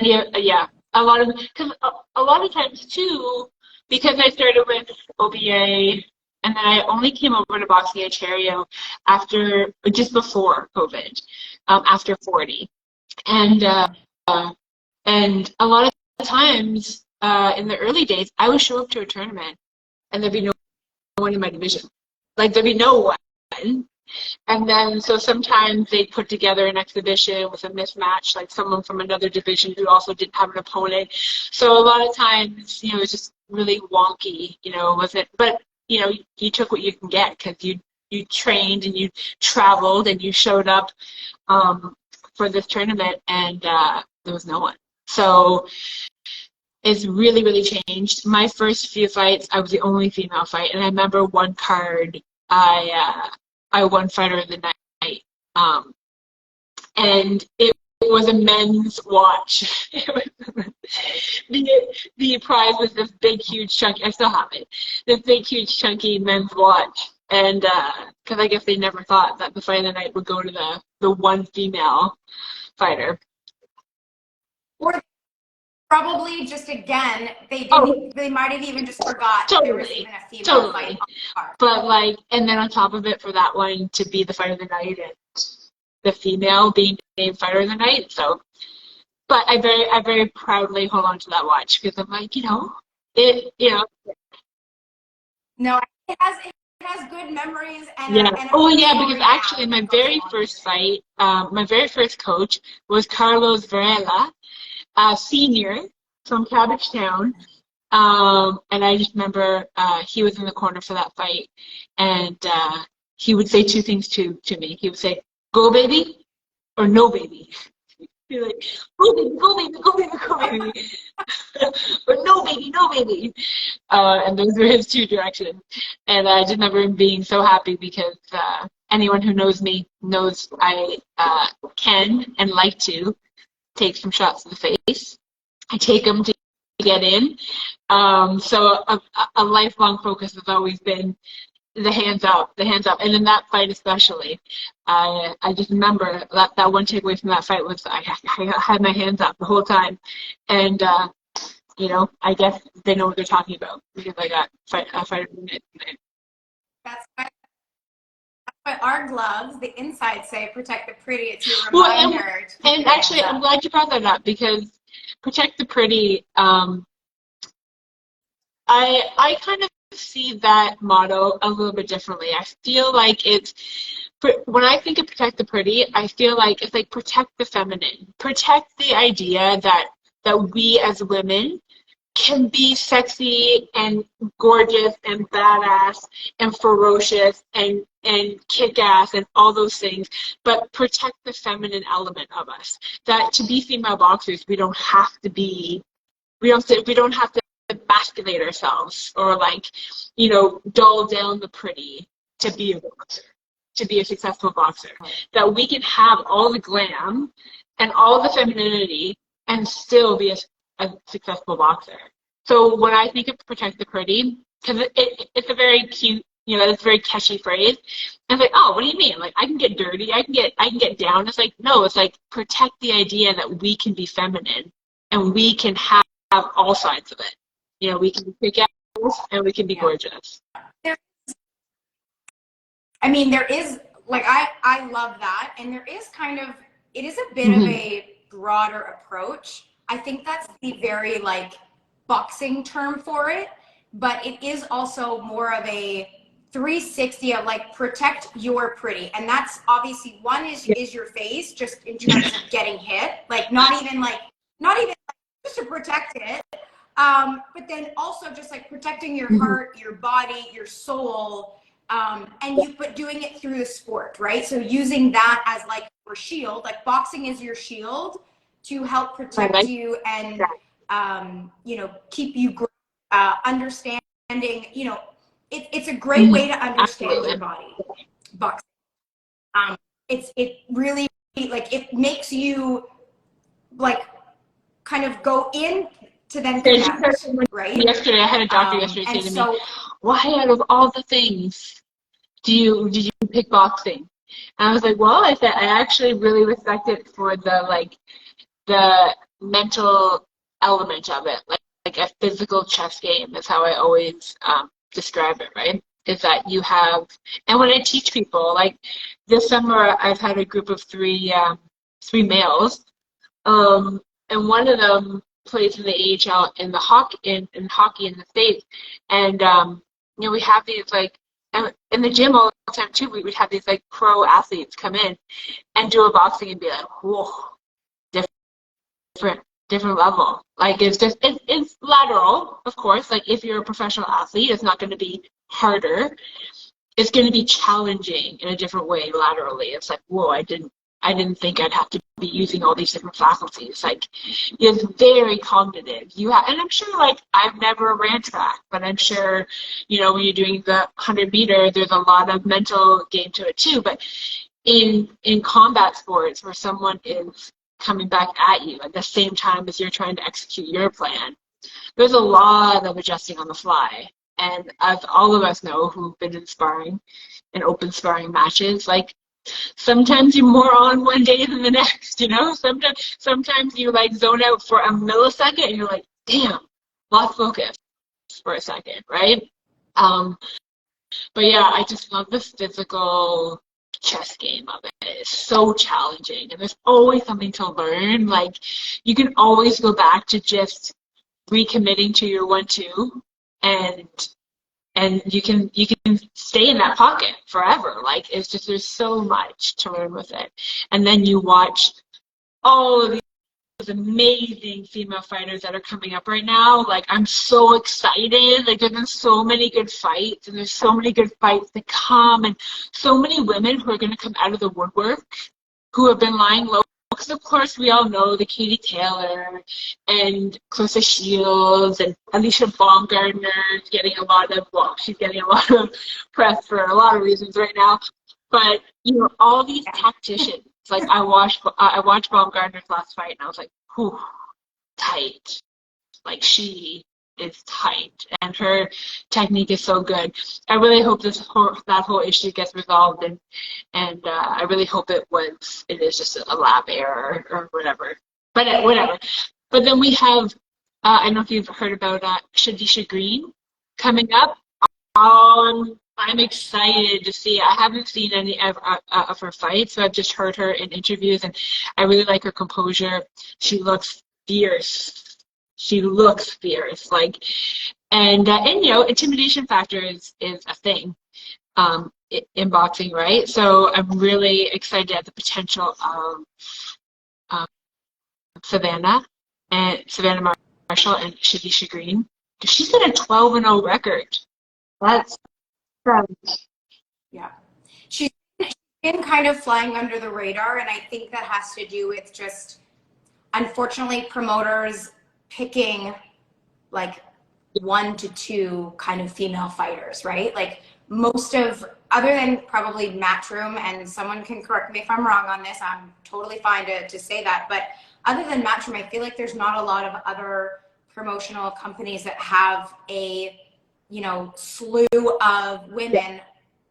A lot of, because a lot of times too, because I started with OBA, and then I only came over to Boxing Ontario after, just before COVID, after 40, and a lot of times in the early days, I would show up to a tournament, and there'd be no one in my division, like there'd be no one. And then, so sometimes they'd put together an exhibition with a mismatch, like someone from another division who also didn't have an opponent. So a lot of times, you know, it was just really wonky, you know, wasn't, but, you know, you took what you can get because you trained and you traveled and you showed up for this tournament, and there was no one. So it's really, really changed. My first few fights, I was the only female fight, and I remember one card, I won Fighter of the Night, and it was a men's watch. The prize was this big, huge, chunky, I still have it, this big, huge, chunky men's watch, and because I guess they never thought that the Fight of the Night would go to the one female fighter. Or probably just, again, they didn't. They might have even just forgot there was even a female fight on the card. But like, and then on top of it, for that one to be the Fight of the Night and the female being named Fighter of the Night. So, but I very proudly hold on to that watch because I'm like, you know, No, it has good memories and yeah. Because actually my very first fight, my very first coach was Carlos Varela, senior from Cabbagetown, and I just remember he was in the corner for that fight, and he would say two things to me. He would say, "Go baby," or "No baby." He'd be like, "Go baby, go baby, go baby, go baby," or "No baby, no baby." And those were his two directions. And I just remember him being so happy because anyone who knows me knows I can and like to take some shots to the face. I take them to get in. So a lifelong focus has always been the hands up. And in that fight especially, I just remember that one takeaway from that fight was I had my hands up the whole time. And, you know, I guess they know what they're talking about because I got a fight in it. That's why our gloves, the inside say "Protect the Pretty." It's your reminder. And actually, I'm glad you brought that up because "Protect the Pretty," I kind of see that motto a little bit differently. I feel like when I think of "Protect the Pretty," I feel like it's like protect the feminine, protect the idea that we as women can be sexy and gorgeous and badass and ferocious and kick-ass and all those things, but protect the feminine element of us. That to be female boxers, we don't have to emasculate ourselves or like, you know, dull down the pretty to be a boxer, to be a successful boxer. That we can have all the glam and all the femininity and still be a successful boxer. So when I think of "Protect the Pretty," because it's a very cute, you know, it's a very catchy phrase. And it's like, oh, what do you mean? Like, I can get dirty, I can get down. It's like, no, it's like protect the idea that we can be feminine and we can have all sides of it. You know, we can be kick-ass and we can be gorgeous. There is, like, I love that. And there is kind of, it is a bit of a broader approach. I think that's the very, like, boxing term for it, but it is also more of a 360 of like protect your pretty. And that's obviously one is your face, just in terms of getting hit, like not even like just to protect it. But then also just like protecting your heart, your body, your soul, but doing it through the sport, right? So using that as like your shield, like boxing is your shield to help protect you and, you know, keep you understanding, you know, it's a great way to understand your body, boxing. It really, like, it makes you like kind of go in to then connect, right? Yesterday, I had a doctor yesterday say to me, "Why out of all the things did you pick boxing?" And I was like, "Well," I said, "I actually really respect it for the mental element of it, like a physical chess game is how I always describe it, right? Is that you have, and when I teach people, like this summer, I've had a group of three males, and one of them plays in the AHL in hockey in the States, and you know, we have these like in the gym all the time too. We would have these like pro athletes come in and do a boxing and be like, whoa, different level. Like it's lateral, of course. Like if you're a professional athlete, it's not going to be harder. It's going to be challenging in a different way laterally. It's like, whoa, I didn't think I'd have to be using all these different faculties. Like, it's very cognitive. And I'm sure, like, I've never ran track, but I'm sure, you know, when you're doing the 100-meter, there's a lot of mental game to it too. But in combat sports where someone is coming back at you at the same time as you're trying to execute your plan, there's a lot of adjusting on the fly. And as all of us know who've been in sparring and open sparring matches, like, sometimes you're more on one day than the next, you know? Sometimes you like zone out for a millisecond and you're like, damn, lost focus for a second, right? But yeah, I just love the physical chess game of it. It's so challenging and there's always something to learn. Like, you can always go back to just recommitting to your 1-2 and you can stay in that pocket forever. Like, it's just, there's so much to learn with it. And then you watch all of these amazing female fighters that are coming up right now. Like, I'm so excited. Like, there's been so many good fights and there's so many good fights to come and so many women who are going to come out of the woodwork who have been lying low. Because, of course, we all know the Katie Taylor and Clarissa Shields and Alicia Baumgartner is getting a lot of, well, she's getting a lot of press for a lot of reasons right now. But, you know, all these tacticians, like I watched Baumgartner's last fight and I was like, whew, tight. Like, she is tight and her technique is so good. I really hope that whole issue gets resolved and I really hope it is just a lab error or whatever. But whatever. But then we have I don't know if you've heard about Shadisha Green coming up. I'm excited to see. I haven't seen any of her fights, so I've just heard her in interviews, and I really like her composure. She looks fierce. Like, and you know, intimidation factor is a thing in boxing, right? So I'm really excited at the potential of Savannah Marshall and Shadisha Green. She's got a 12-0 record. That's yeah. She's been kind of flying under the radar, and I think that has to do with just, unfortunately, promoters picking like 1 to 2 kind of female fighters, right? Like, most of, other than probably Matchroom, and someone can correct me if I'm wrong on this, I'm totally fine to say that, but other than Matchroom, I feel like there's not a lot of other promotional companies that have a, you know, slew of women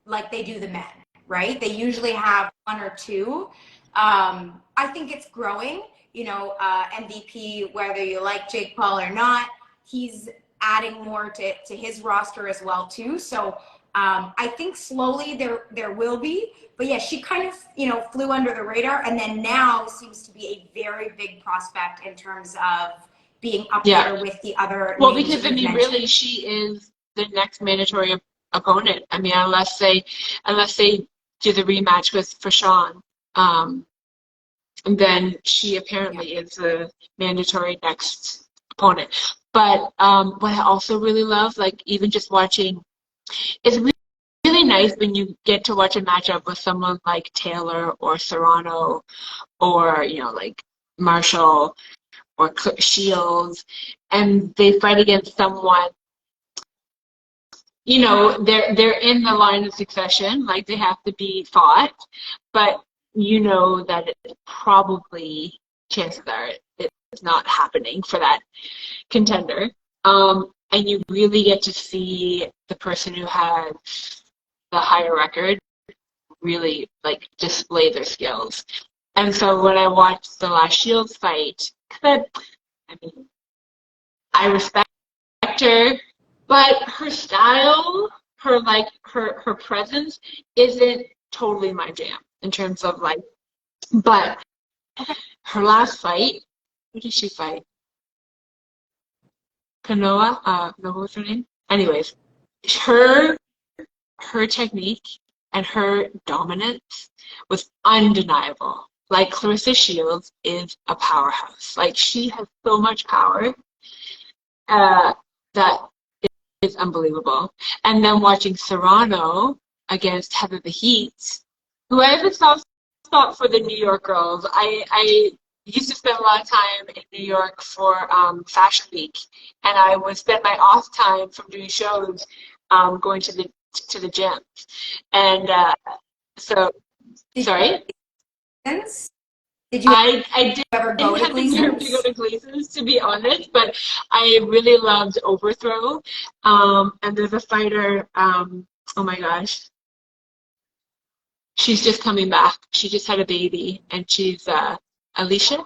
like they do the men, right? They usually have 1 or 2. I think it's growing. You know, MVP, whether you like Jake Paul or not, he's adding more to his roster as well too. So I think slowly there will be, but yeah, she kind of, you know, flew under the radar, and then now seems to be a very big prospect in terms of being up there with the other well, names because that I mean, mentioned. really, she is the next mandatory opponent. I mean, unless they do the rematch with for Sean, and then she apparently is the mandatory next opponent. But what I also really love, like even just watching, is really nice when you get to watch a matchup with someone like Taylor or Serrano or like Marshall or Shields, and they fight against someone. They're in the line of succession, like they have to be fought, but that it's probably, chances are it's not happening for that contender. And you really get to see the person who has the higher record really like display their skills. And so when I watched the last Shields fight, because I respect her, but her style, her presence isn't totally my jam in terms of like. But her last fight, who did she fight? Kanoa, no, what was her name? Anyways, her technique and her dominance was undeniable. Like Clarissa Shields is a powerhouse. Like she has so much power that is unbelievable. And then watching Serrano against Heather the Heat, who I have a soft spot for the New York girls. I used to spend a lot of time in New York for Fashion Week, and I would spend my off time from doing shows going to the gym. And so, sorry? Did you I ever go to didn't have the nerve to go to Gleason's, to be honest, but I really loved Overthrow. And there's a fighter, oh my gosh, she's just coming back. She just had a baby, and she's Alicia,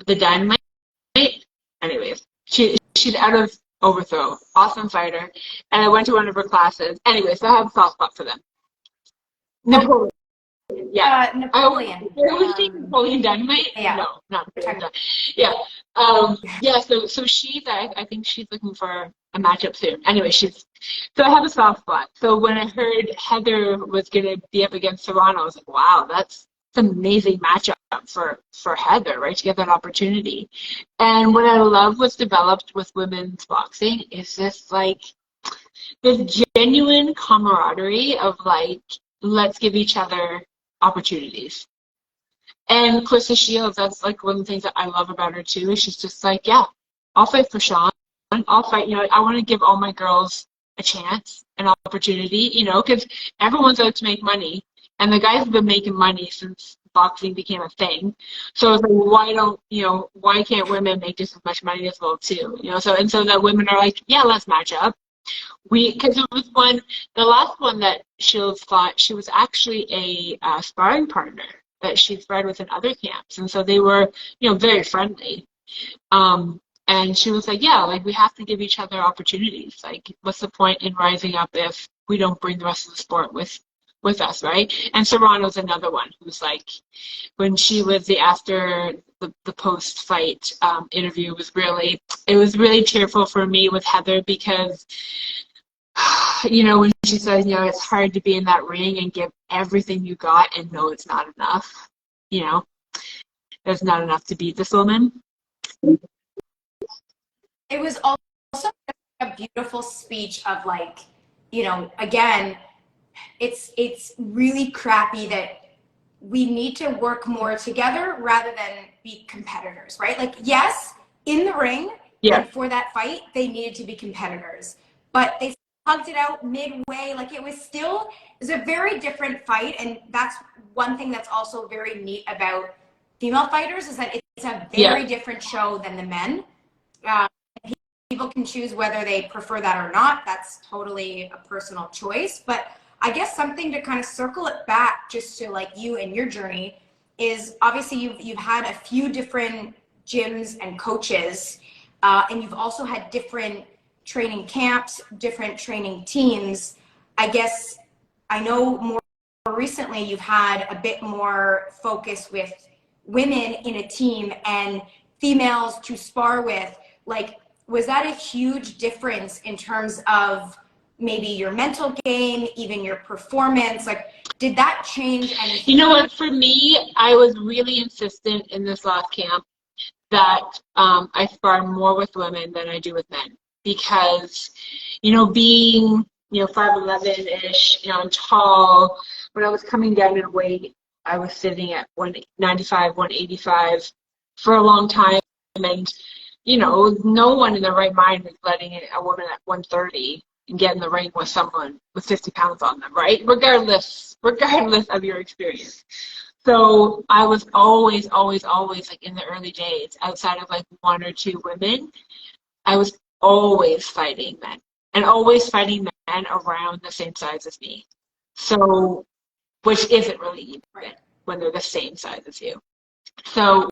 the Dynamite. Anyways, she's out of Overthrow. Awesome fighter. And I went to one of her classes. Anyways, so I have a soft spot for them. Napoleon. Yeah. Napoleon. Was she Napoleon Dynamite? Yeah. No, not Napoleon. Yeah. Yeah, so she's, I think she's looking for a matchup soon. Anyway, so I have a soft spot. So when I heard Heather was going to be up against Serrano, I was like, wow, that's an amazing matchup for Heather, right, to get that opportunity. And what I love what's developed with women's boxing is this, like, this genuine camaraderie of, like, let's give each other opportunities. And Clarissa Shields, that's like one of the things that I love about her too, is she's just like, yeah, I'll fight for Sean. I'll fight, I want to give all my girls a chance, an opportunity, because everyone's out to make money. And the guys have been making money since boxing became a thing. So it's like, why can't women make just as much money as well too? So that women are like, yeah, let's match up. Because it was the last one that Shields fought, she was actually a sparring partner that she sparred with in other camps. And so they were, very friendly. And she was like, yeah, like we have to give each other opportunities. Like, what's the point in rising up if we don't bring the rest of the sport with us, right? And Serrano's another one who's like, when she was after the post-fight interview it was really tearful for me with Heather because when she says, it's hard to be in that ring and give everything you got and know it's not enough. There's not enough to beat this woman. It was also a beautiful speech of like, again, it's really crappy that we need to work more together rather than be competitors, right? Like, yes, in the ring and for that fight, they needed to be competitors, but they hugged it out midway. Like it was a very different fight. And that's one thing that's also very neat about female fighters is that it's a very different show than the men. People can choose whether they prefer that or not. That's totally a personal choice. But I guess something to kind of circle it back just to like you and your journey is obviously you've had a few different gyms and coaches, and you've also had different training camps, different training teams. I guess I know more recently you've had a bit more focus with women in a team, and females to spar with, like, was that a huge difference in terms of maybe your mental game, even your performance? Like, did that change anything? You know what, for me, I was really insistent in this last camp that I spar more with women than I do with men, because, you know, being, you know, 5'11"-ish, you know, I'm tall. When I was coming down in weight, I was sitting at 195, 185 for a long time, and, you know, no one in their right mind is letting a woman at 130 and get in the ring with someone with 50 pounds on them, right? Regardless of your experience. So I was always, like, in the early days, outside of like one or two women, I was always fighting men, and always fighting men around the same size as me. So, which isn't really even when they're the same size as you. So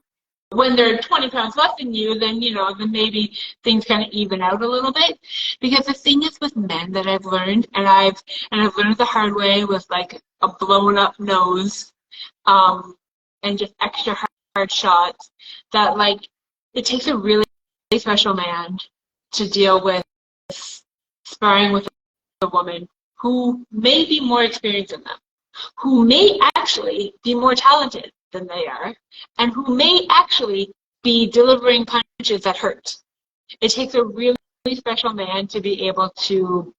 when they're 20 pounds less than you, then, you know, then maybe things kind of even out a little bit. Because the thing is with men that I've learned, and I've learned the hard way with like a blown up nose, and just extra hard shots, that like it takes a really special man to deal with sparring with a woman who may be more experienced than them, who may actually be more talented than they are, and who may actually be delivering punches that hurt. It takes a really special man to be able to,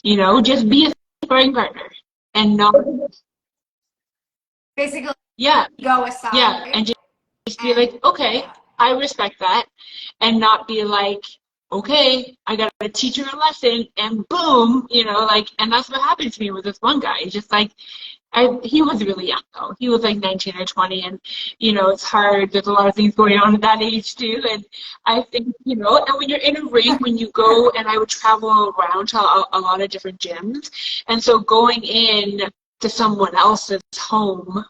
you know, just be a sparring partner and not Basically, go aside. Yeah, and just be like, okay, I respect that, and not be like, okay, I gotta teach her a lesson, and boom, you know, like, and that's what happened to me with this one guy. Just like, he was really young though. He was like 19 or 20, and, you know, it's hard. There's a lot of things going on at that age too, and I think, you know, and when you're in a ring, when you go, and I would travel around to a lot of different gyms, and so going in to someone else's home,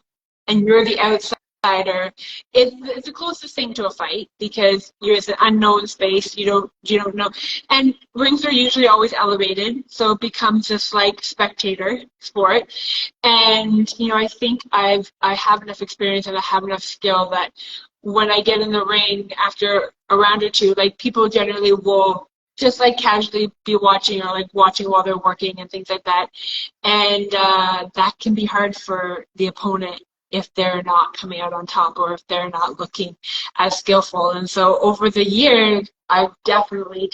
and you're the outsider, it's the closest thing to a fight, because you're in an unknown space. You don't know, and rings are usually always elevated, so it becomes this like spectator sport. And, you know, I think I have enough experience and I have enough skill that when I get in the ring after a round or two, like, people generally will just like casually be watching, or like watching while they're working and things like that. And that can be hard for the opponent if they're not coming out on top, or if they're not looking as skillful. And so over the years, I've definitely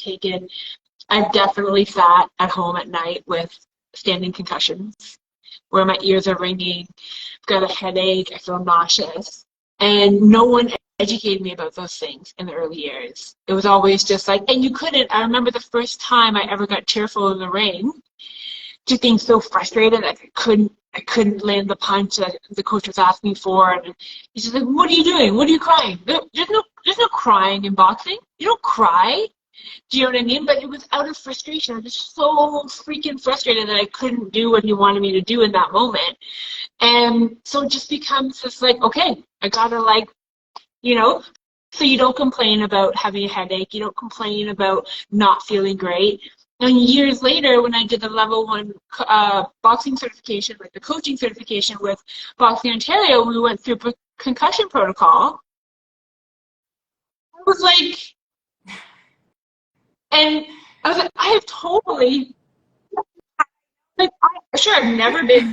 sat at home at night with standing concussions, where my ears are ringing, I've got a headache, I feel nauseous. And no one educated me about those things in the early years. It was always just like, and you couldn't. I remember the first time I ever got tearful in the ring, just being so frustrated that I couldn't land the punch that the coach was asking for. And he's just like, what are you doing? What are you crying? There's no crying in boxing. You don't cry. Do you know what I mean? But it was out of frustration. I was just so freaking frustrated that I couldn't do what he wanted me to do in that moment. And so it just becomes this like, okay, I gotta, like, you know, so you don't complain about having a headache. You don't complain about not feeling great. And years later, when I did the level 1 boxing certification, like the coaching certification with Boxing Ontario, we went through concussion protocol. I was like, and I was like, I have totally, like, sure, I've never been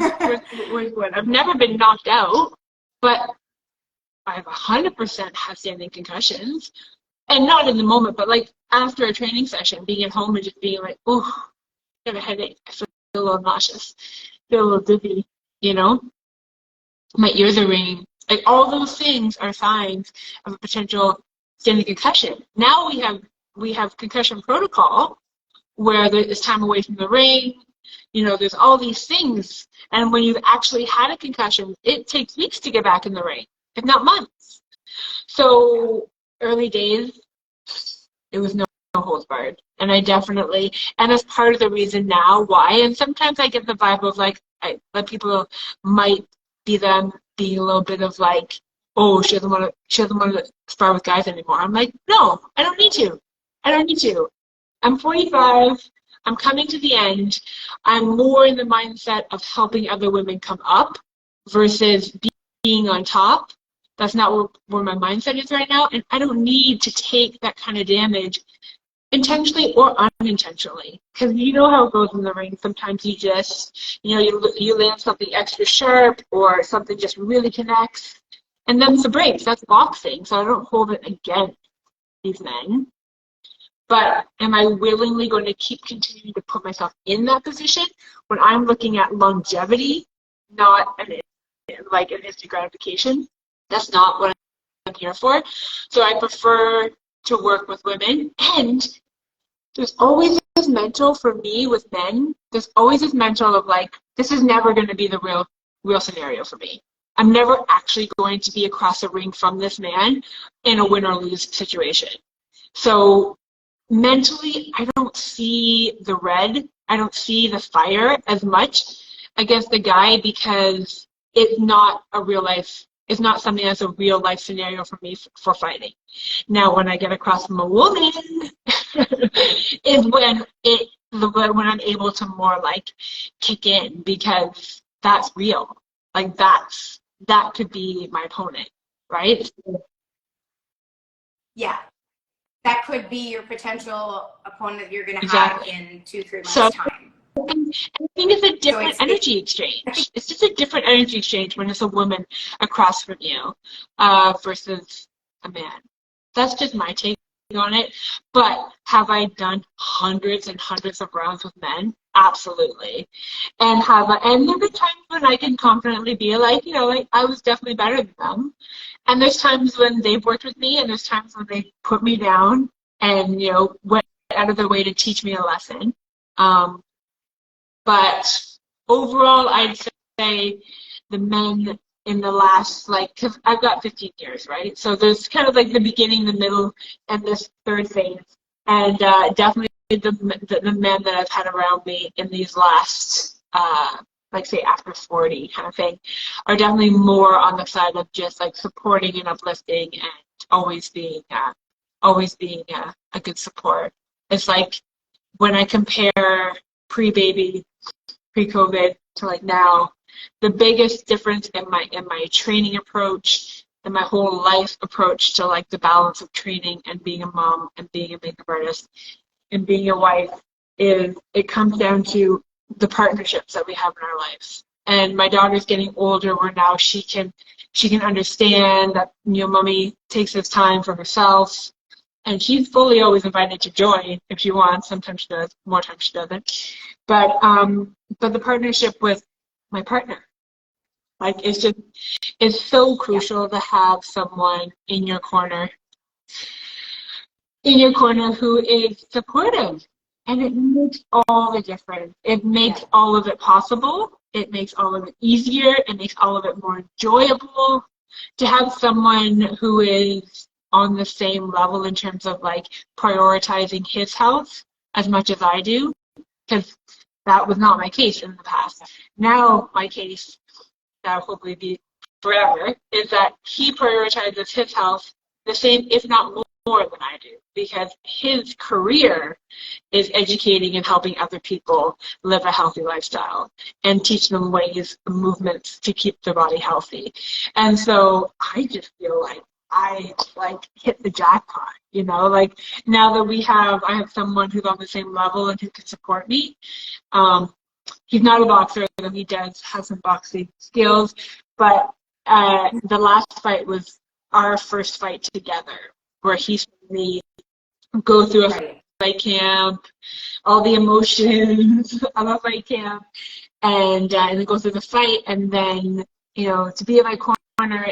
knocked out, but I've 100% have standing concussions. And not in the moment, but like after a training session, being at home and just being like, oh, I have a headache, I feel a little nauseous, feel a little dizzy, you know? My ears are ringing. Like, all those things are signs of a potential standing concussion. Now we have concussion protocol, where there's time away from the ring, you know, there's all these things. And when you've actually had a concussion, it takes weeks to get back in the ring, if not months. So early days, it was no holds barred. And I definitely, and that's part of the reason now why. And sometimes I get the vibe of like, that people might be them being a little bit of like, oh, she doesn't want to spar with guys anymore. I'm like, no, I don't need to. I'm 45. I'm coming to the end. I'm more in the mindset of helping other women come up versus being on top. That's not where my mindset is right now. And I don't need to take that kind of damage intentionally or unintentionally. Because you know how it goes in the ring. Sometimes you just, you land something extra sharp or something just really connects. And then the breaks. That's boxing. So I don't hold it against these men. But am I willingly going to keep continuing to put myself in that position when I'm looking at longevity, not like an instant gratification? That's not what I'm here for. So I prefer to work with women. And there's always this mental for me with men. There's always this mental of like, this is never going to be the real scenario for me. I'm never actually going to be across the ring from this man in a win or lose situation. So mentally, I don't see the red. I don't see the fire as much against the guy because it's not a real life. It's not something that's a real life scenario for me for fighting. Now, when I get across from a woman, is when I'm able to more like kick in because that's real. Like that could be my opponent, right? Yeah. That could be your potential opponent that you're going to Exactly. have in 2-3 months' time. I think it's a different energy exchange. It's just a different energy exchange when it's a woman across from you versus a man. That's just my take on it. But have I done hundreds and hundreds of rounds with men? Absolutely. And there have been times when I can confidently be like, like I was definitely better than them. And there's times when they've worked with me, and there's times when they put me down and, went out of their way to teach me a lesson. But overall, I'd say the men in the last, because I've got 15 years, right? So there's kind of like the beginning, the middle, and this third phase. And definitely the men that I've had around me in these last, say after 40 kind of thing, are definitely more on the side of just like supporting and uplifting and always being a good support. It's like when I compare pre-baby, pre-COVID to like now, the biggest difference in my training approach and my whole life approach to like the balance of training and being a mom and being a makeup artist and being a wife is it comes down to the partnerships that we have in our lives. And my daughter's getting older where now she can understand that mommy takes this time for herself. And she's fully always invited to join if she wants. Sometimes she does, more times she doesn't. But the partnership with my partner, like it's so crucial to have someone in your corner who is supportive. And it makes all the difference. It makes all of it possible. It makes all of it easier. It makes all of it more enjoyable to have someone who is on the same level in terms of like prioritizing his health as much as I do, because that was not my case in the past. Now my case, that'll hopefully be forever, is that he prioritizes his health the same, if not more than I do, because his career is educating and helping other people live a healthy lifestyle and teach them ways, movements to keep their body healthy. And so I just feel like I hit the jackpot, like now that I have someone who's on the same level and who can support me. He's not a boxer, though he does have some boxing skills, but the last fight was our first fight together, where he saw me go through a fight camp, all the emotions of a fight camp, and then go through the fight, and then to be in my corner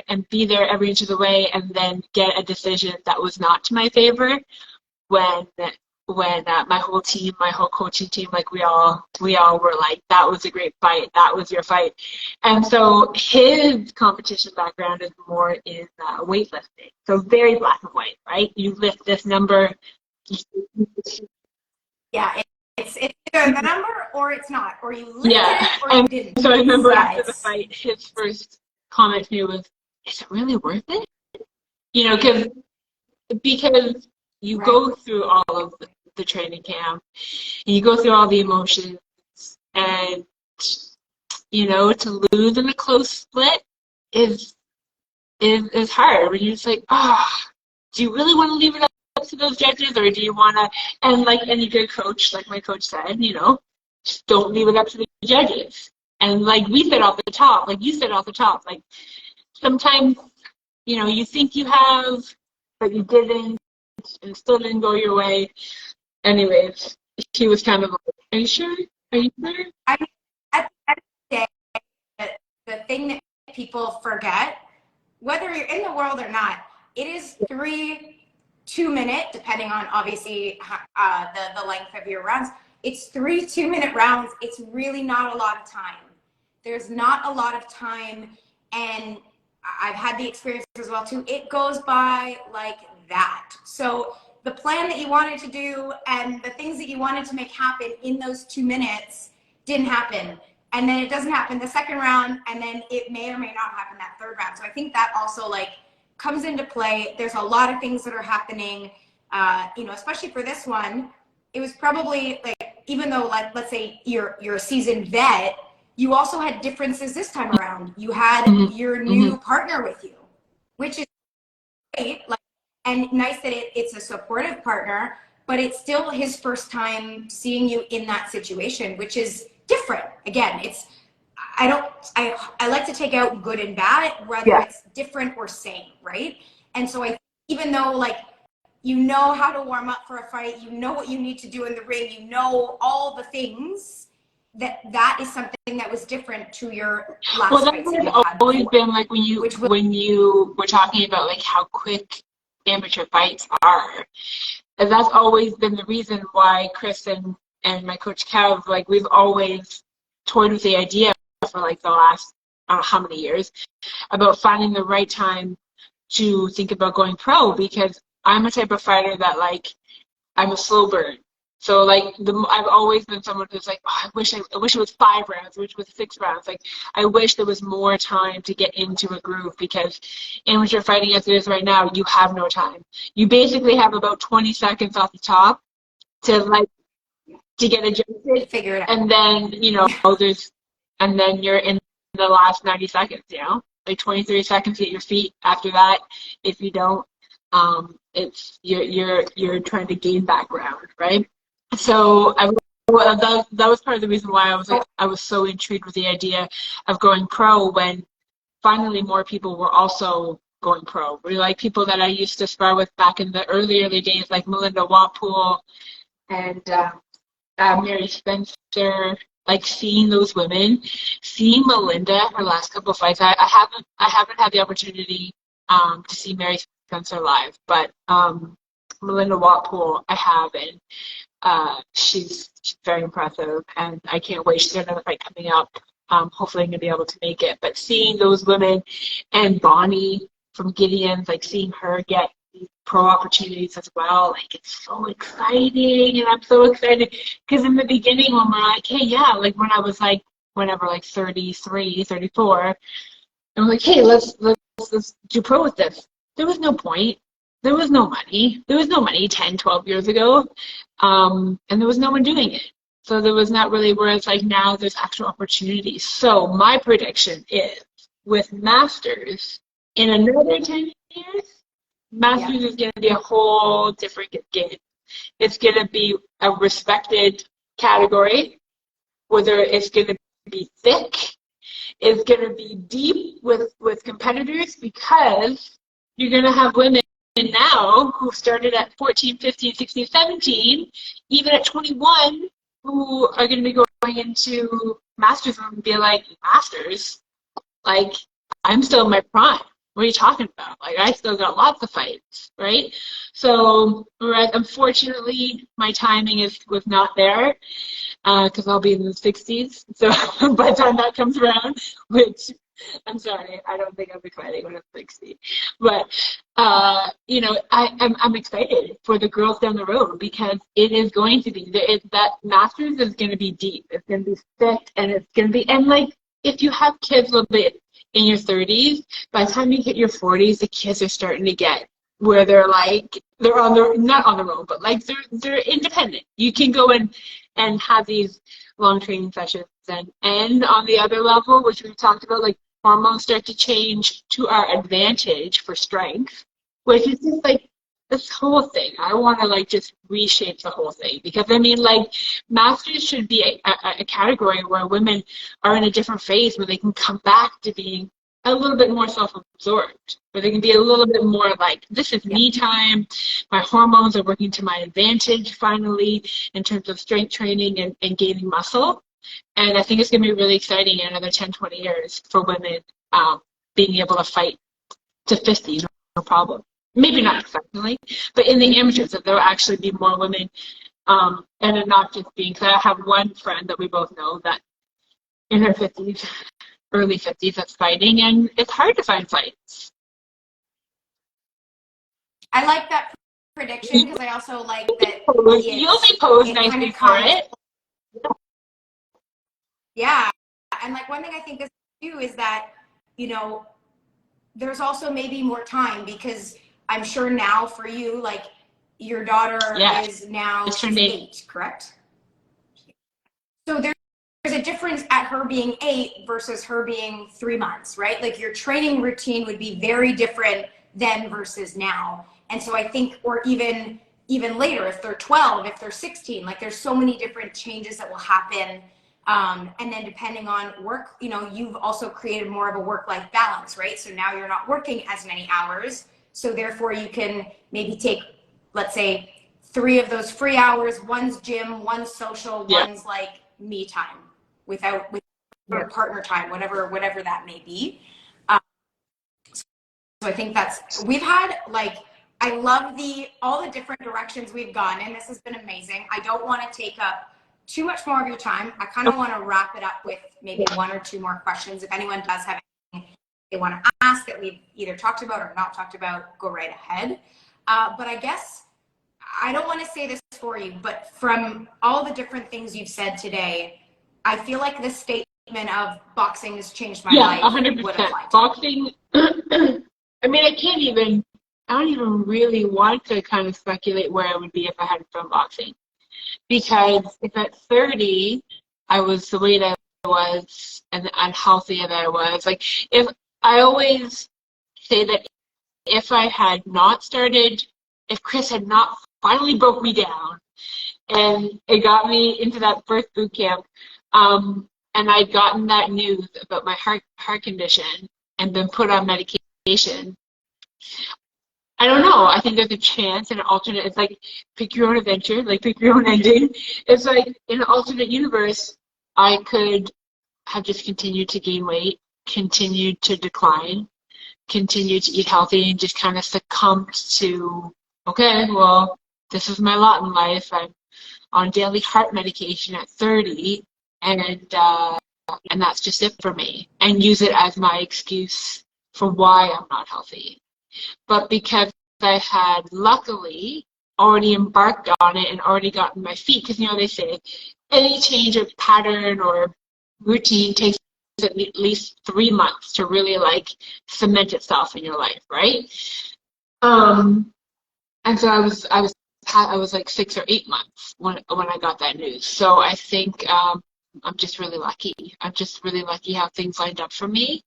and be there every inch of the way, and then get a decision that was not to my favor when my whole team, my whole coaching team, like we all were like, that was a great fight, that was your fight. And so his competition background is more in weightlifting, so very black and white, right? You lift this number. Yeah, it's either the number or it's not, or you lifted it or you didn't. So I remember after the fight, his first comment to me was, "Is it really worth it?" Because you go through all of the training camp, and you go through all the emotions, and to lose in a close split is is hard when you're just like, do you really want to leave it up to those judges, or do you want to, and like any good coach, like my coach said, just don't leave it up to the judges. And like we said off the top, like you said off the top, like sometimes, you think you have, but you didn't, and still didn't go your way. Anyways, she was kind of like, are you sure? Are you sure? I mean, at the end of the day, the thing that people forget, whether you're in the world or not, it is 3 2-minute, depending on obviously the length of your rounds. It's 3 2-minute rounds. It's really not a lot of time. There's not a lot of time, and I've had the experience as well too. It goes by like that. So the plan that you wanted to do and the things that you wanted to make happen in those 2 minutes didn't happen. And then it doesn't happen the second round, and then it may or may not happen that third round. So I think that also like comes into play. There's a lot of things that are happening, especially for this one. It was probably like, even though like, let's say you're a seasoned vet, you also had differences this time around. You had your new partner with you, which is great, like, and nice that it's a supportive partner, but it's still his first time seeing you in that situation, which is different. Again, I like to take out good and bad, whether it's different or same, right? And so even though like, how to warm up for a fight, what you need to do in the ring, all the things, that is something that was different to your last fight. Well, that has always been like when you were talking about like how quick amateur fights are. And that's always been the reason why Chris and my coach Kev, like we've always toyed with the idea for like the last how many years about finding the right time to think about going pro, because I'm a type of fighter that like I'm a slow burn. So like I've always been someone who's like, I wish it was 5 rounds, which was 6 rounds. Like I wish there was more time to get into a groove, because amateur fighting as it is right now, you have no time. You basically have about 20 seconds off the top to get adjusted, figure it out. and then and then you're in the last 90 seconds, like 23 seconds to get your feet. After that, if you don't, it's you're trying to gain back ground, right? So that was part of the reason why I was so intrigued with the idea of going pro, when finally more people were also going pro. We're like people that I used to spar with back in the early days, like Melinda Watpool and Mary Spencer. Like seeing those women, seeing Melinda, her last couple of fights. I haven't had the opportunity to see Mary Spencer live, but Melinda Watpool I have, and she's very impressive, and I can't wait. She's got another fight coming up. Hopefully I'm gonna be able to make it. But seeing those women, and Bonnie from Gideon's, like seeing her get these pro opportunities as well, like it's so exciting, and I'm so excited because in the beginning when we're like, hey, like when I was like whenever like 33, 34, and we're like, hey, let's do pro with this. There was no point. There was no money. There was no money 10, 12 years ago, and there was no one doing it. So there was not really, whereas like now there's actual opportunities. So my prediction is with Masters in another 10 years, Masters is going to be a whole different game. It's going to be a respected category, whether it's going to be thick, it's going to be deep with competitors, because you're going to have women now who started at 14, 15, 16, 17, even at 21, who are going to be going into Masters and be like, Masters? Like, I'm still in my prime. What are you talking about? Like, I still got lots of fights, right? So, unfortunately, my timing was not there, because I'll be in the 60s. So by the time that comes around, which, I'm sorry, I don't think I'll be fighting when I'm 60. But, I'm excited for the girls down the road, because it is going to be, that Masters is going to be deep. It's going to be thick, and it's going to be, and like, if you have kids a little bit in your 30s, by the time you hit your 40s, the kids are starting to get where they're like, they're on their, not on their own, but like they're independent. You can go and have these long training sessions, and on the other level, which we've talked about, like hormones start to change to our advantage for strength, which is just like this whole thing. I want to like just reshape the whole thing, because I mean, like, masters should be a category where women are in a different phase where they can come back to being a little bit more self-absorbed, where they can be a little bit more like, this is me time, my hormones are working to my advantage finally in terms of strength training and gaining muscle. And I think it's going to be really exciting in another 10, 20 years for women being able to fight to 50, no problem. Maybe not professionally, but in the amateurs, that there will actually be more women, and it not just being, because I have one friend that we both know that in her 50s, early 50s, that's fighting, and it's hard to find fights. I like that prediction, because I also like that you'll be posed nicely for it. Yeah, and like one thing I think is too is that, you know, there's also maybe more time, because I'm sure now for you, like, your daughter is now 8, correct? So there's a difference at her being 8 versus her being 3 months, right? Like, your training routine would be very different then versus now. And so I think, or even later, if they're 12, if they're 16, like, there's so many different changes that will happen. And then depending on work, you know, you've also created more of a work-life balance, right? So now you're not working as many hours. So therefore you can maybe take, let's say, 3 of those free hours, one's gym, one's social, one's like me time with partner time, whatever that may be. So I think we've had, like, I love all the different directions we've gone in. This has been amazing. I don't want to take up too much more of your time. I kind of want to wrap it up with maybe 1 or 2 more questions. If anyone does have anything they want to ask that we've either talked about or not talked about, go right ahead. But I guess I don't want to say this for you, but from all the different things you've said today, I feel like this statement of boxing has changed my life. 100%. Boxing, I mean, I don't even really want to kind of speculate where I would be if I hadn't done boxing. Because if at 30 I was the weight I was and unhealthy that I was, like, if I always say that if I had not started, if Chris had not finally broke me down and it got me into that first boot camp, and I'd gotten that news about my heart condition and been put on medication, I don't know. I think there's a chance in an alternate, it's like pick your own adventure, like pick your own ending. It's like in an alternate universe, I could have just continued to gain weight, continued to decline, continued to eat healthy, and just kind of succumbed to, okay, well, this is my lot in life. I'm on daily heart medication at 30, and that's just it for me. And use it as my excuse for why I'm not healthy. But because I had luckily already embarked on it and already gotten my feet, because, you know, they say any change of pattern or routine takes at least 3 months to really, like, cement itself in your life, right? And so I was like 6 or 8 months when I got that news. So I think I'm just really lucky. I'm just really lucky how things lined up for me.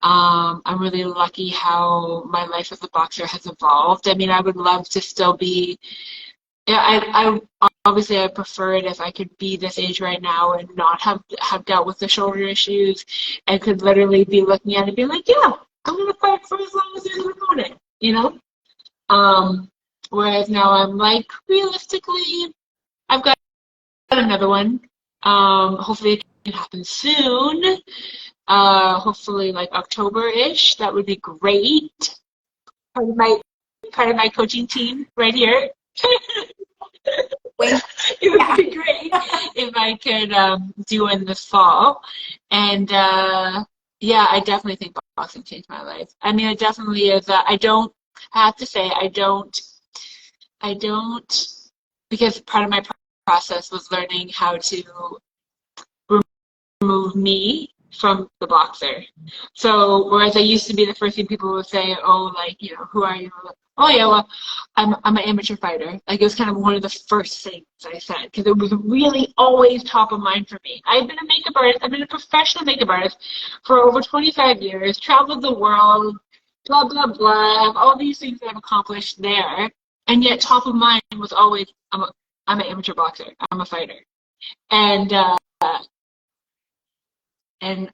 I'm really lucky how my life as a boxer has evolved. I mean, I would love to still be, I obviously I prefer it if I could be this age right now and not have dealt with the shoulder issues and could literally be looking at it and be like, yeah, I'm going to fight for as long as there's an opponent, you know? Whereas now I'm like, realistically, I've got another one. Hopefully it can happen soon. Hopefully like October-ish. That would be great. Part of my coaching team right here. It would be great if I could do it this fall. And yeah, I definitely think boxing changed my life. I mean, it definitely is. I have to say, I don't, because part of my process was learning how to remove me from the boxer. So whereas I used to be the first thing people would say, oh, like, you know, who are you? Oh yeah, well, I'm an amateur fighter. Like, it was kind of one of the first things I said because it was really always top of mind for me. I've been a makeup artist. I've been a professional makeup artist for over 25 years, traveled the world, blah, blah, blah, all these things that I've accomplished there. And yet top of mind was always, I'm an amateur boxer. I'm a fighter. And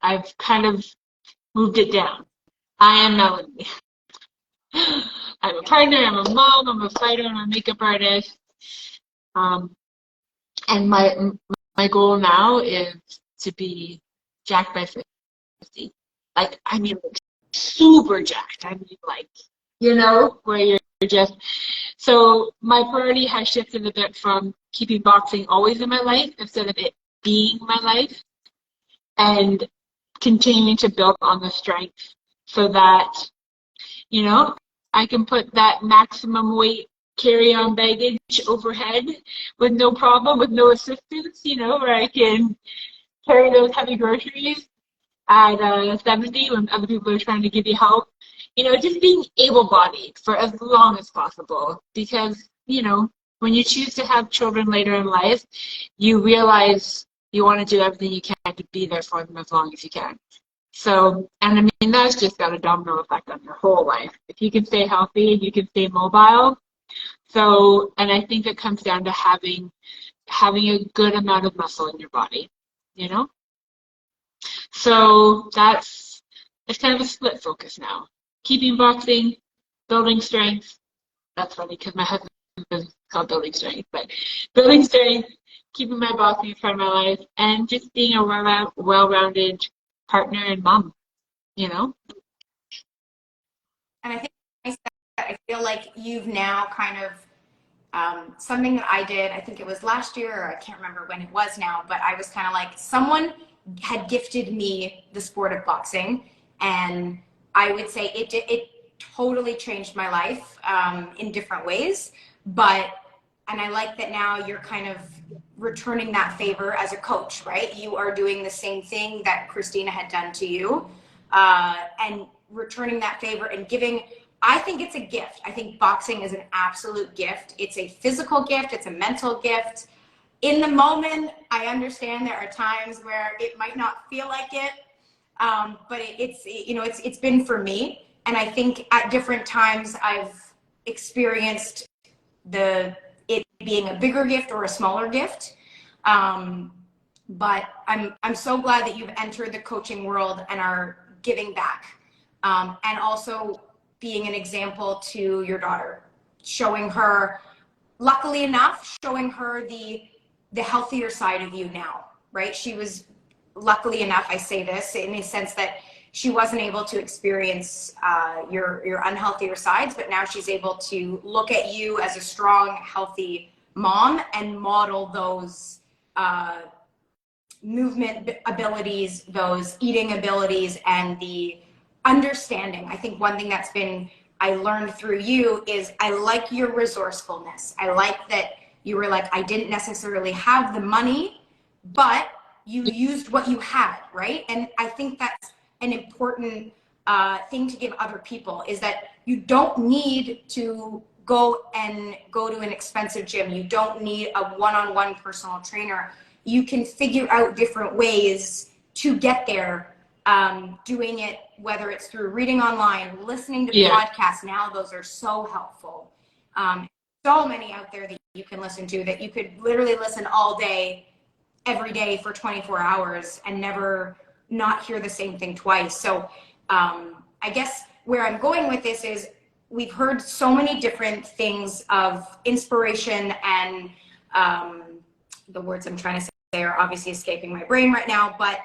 I've kind of moved it down. I am Melanie. I'm a partner, I'm a mom, I'm a fighter, I'm a makeup artist. And my goal now is to be jacked by 50. Like, I mean, like, super jacked. I mean, like, you know, where you're just... So my priority has shifted a bit from keeping boxing always in my life instead of it being my life, and continuing to build on the strength so that, you know, I can put that maximum weight carry-on baggage overhead with no problem, with no assistance, you know, where I can carry those heavy groceries at 70 when other people are trying to give you help. You know, just being able-bodied for as long as possible, because, you know, when you choose to have children later in life, you realize you want to do everything you can to be there for them as long as you can. So, and I mean, that's just got a domino effect on your whole life. If you can stay healthy and you can stay mobile. So, and I think it comes down to having a good amount of muscle in your body, you know? So it's kind of a split focus now. Keeping boxing, building strength. That's funny because my husband is called building strength, but building strength, keeping my boxing in front of my life, and just being a well-rounded partner and mom, you know? And I think I feel like you've now kind of, something that I did, I think it was last year, or I can't remember when it was now, but I was kind of like, someone had gifted me the sport of boxing, and I would say it totally changed my life in different ways. And I like that now you're kind of returning that favor as a coach, right? You are doing the same thing that Kristina had done to you, and returning that favor and giving. I think it's a gift. I think boxing is an absolute gift. It's a physical gift. It's a mental gift. In the moment, I understand there are times where it might not feel like it, but it's been for me. And I think at different times I've experienced it being a bigger gift or a smaller gift. But I'm so glad that you've entered the coaching world and are giving back, and also being an example to your daughter, showing her, luckily enough, showing her the healthier side of you now, right? She was, luckily enough, I say this in the sense that she wasn't able to experience your unhealthier sides, but now she's able to look at you as a strong, healthy mom and model those movement abilities, those eating abilities, and the understanding. I think one thing I learned through you is I like your resourcefulness. I like that you were like, I didn't necessarily have the money, but you used what you had, right? And I think that's an important thing to give other people, is that you don't need to go to an expensive gym. You don't need a one-on-one personal trainer. You can figure out different ways to get there, doing it, whether it's through reading online, listening to podcasts. Now those are so helpful. So many out there that you can listen to, that you could literally listen all day, every day for 24 hours and never not hear the same thing twice. So I guess where I'm going with this is, we've heard so many different things of inspiration, and the words I'm trying to say are obviously escaping my brain right now, but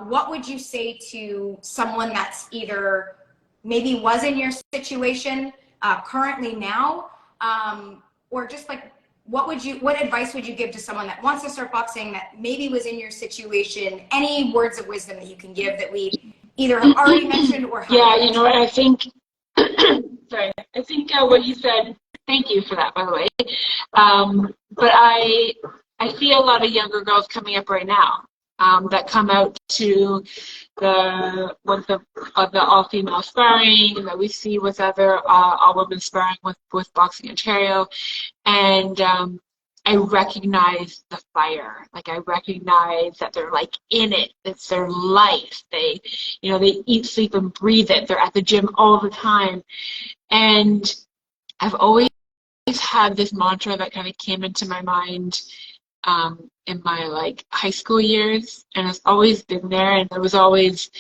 what would you say to someone that's either maybe was in your situation currently now, or just like, what advice would you give to someone that wants to start boxing, that maybe was in your situation? Any words of wisdom that you can give that we either have already mentioned or haven't? Yeah, you know what, I think, sorry, I think what you said, thank you for that, by the way. But I see a lot of younger girls coming up right now. that come out to the all-female sparring, and that we see with other all-women sparring with Boxing Ontario. And I recognize the fire. Like, I recognize that they're like in it. It's their life. They, they eat, sleep, and breathe it. They're at the gym all the time. And I've always had this mantra that kind of came into my mind in my like high school years, and it's always been there. And there was always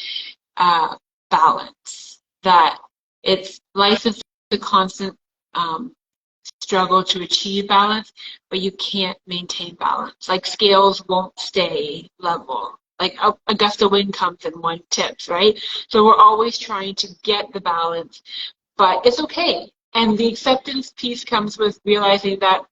balance. That life is a constant struggle to achieve balance, but you can't maintain balance. Like, scales won't stay level. Like, a gust of wind comes and one tips, right? So we're always trying to get the balance, but it's okay. And the acceptance piece comes with realizing that,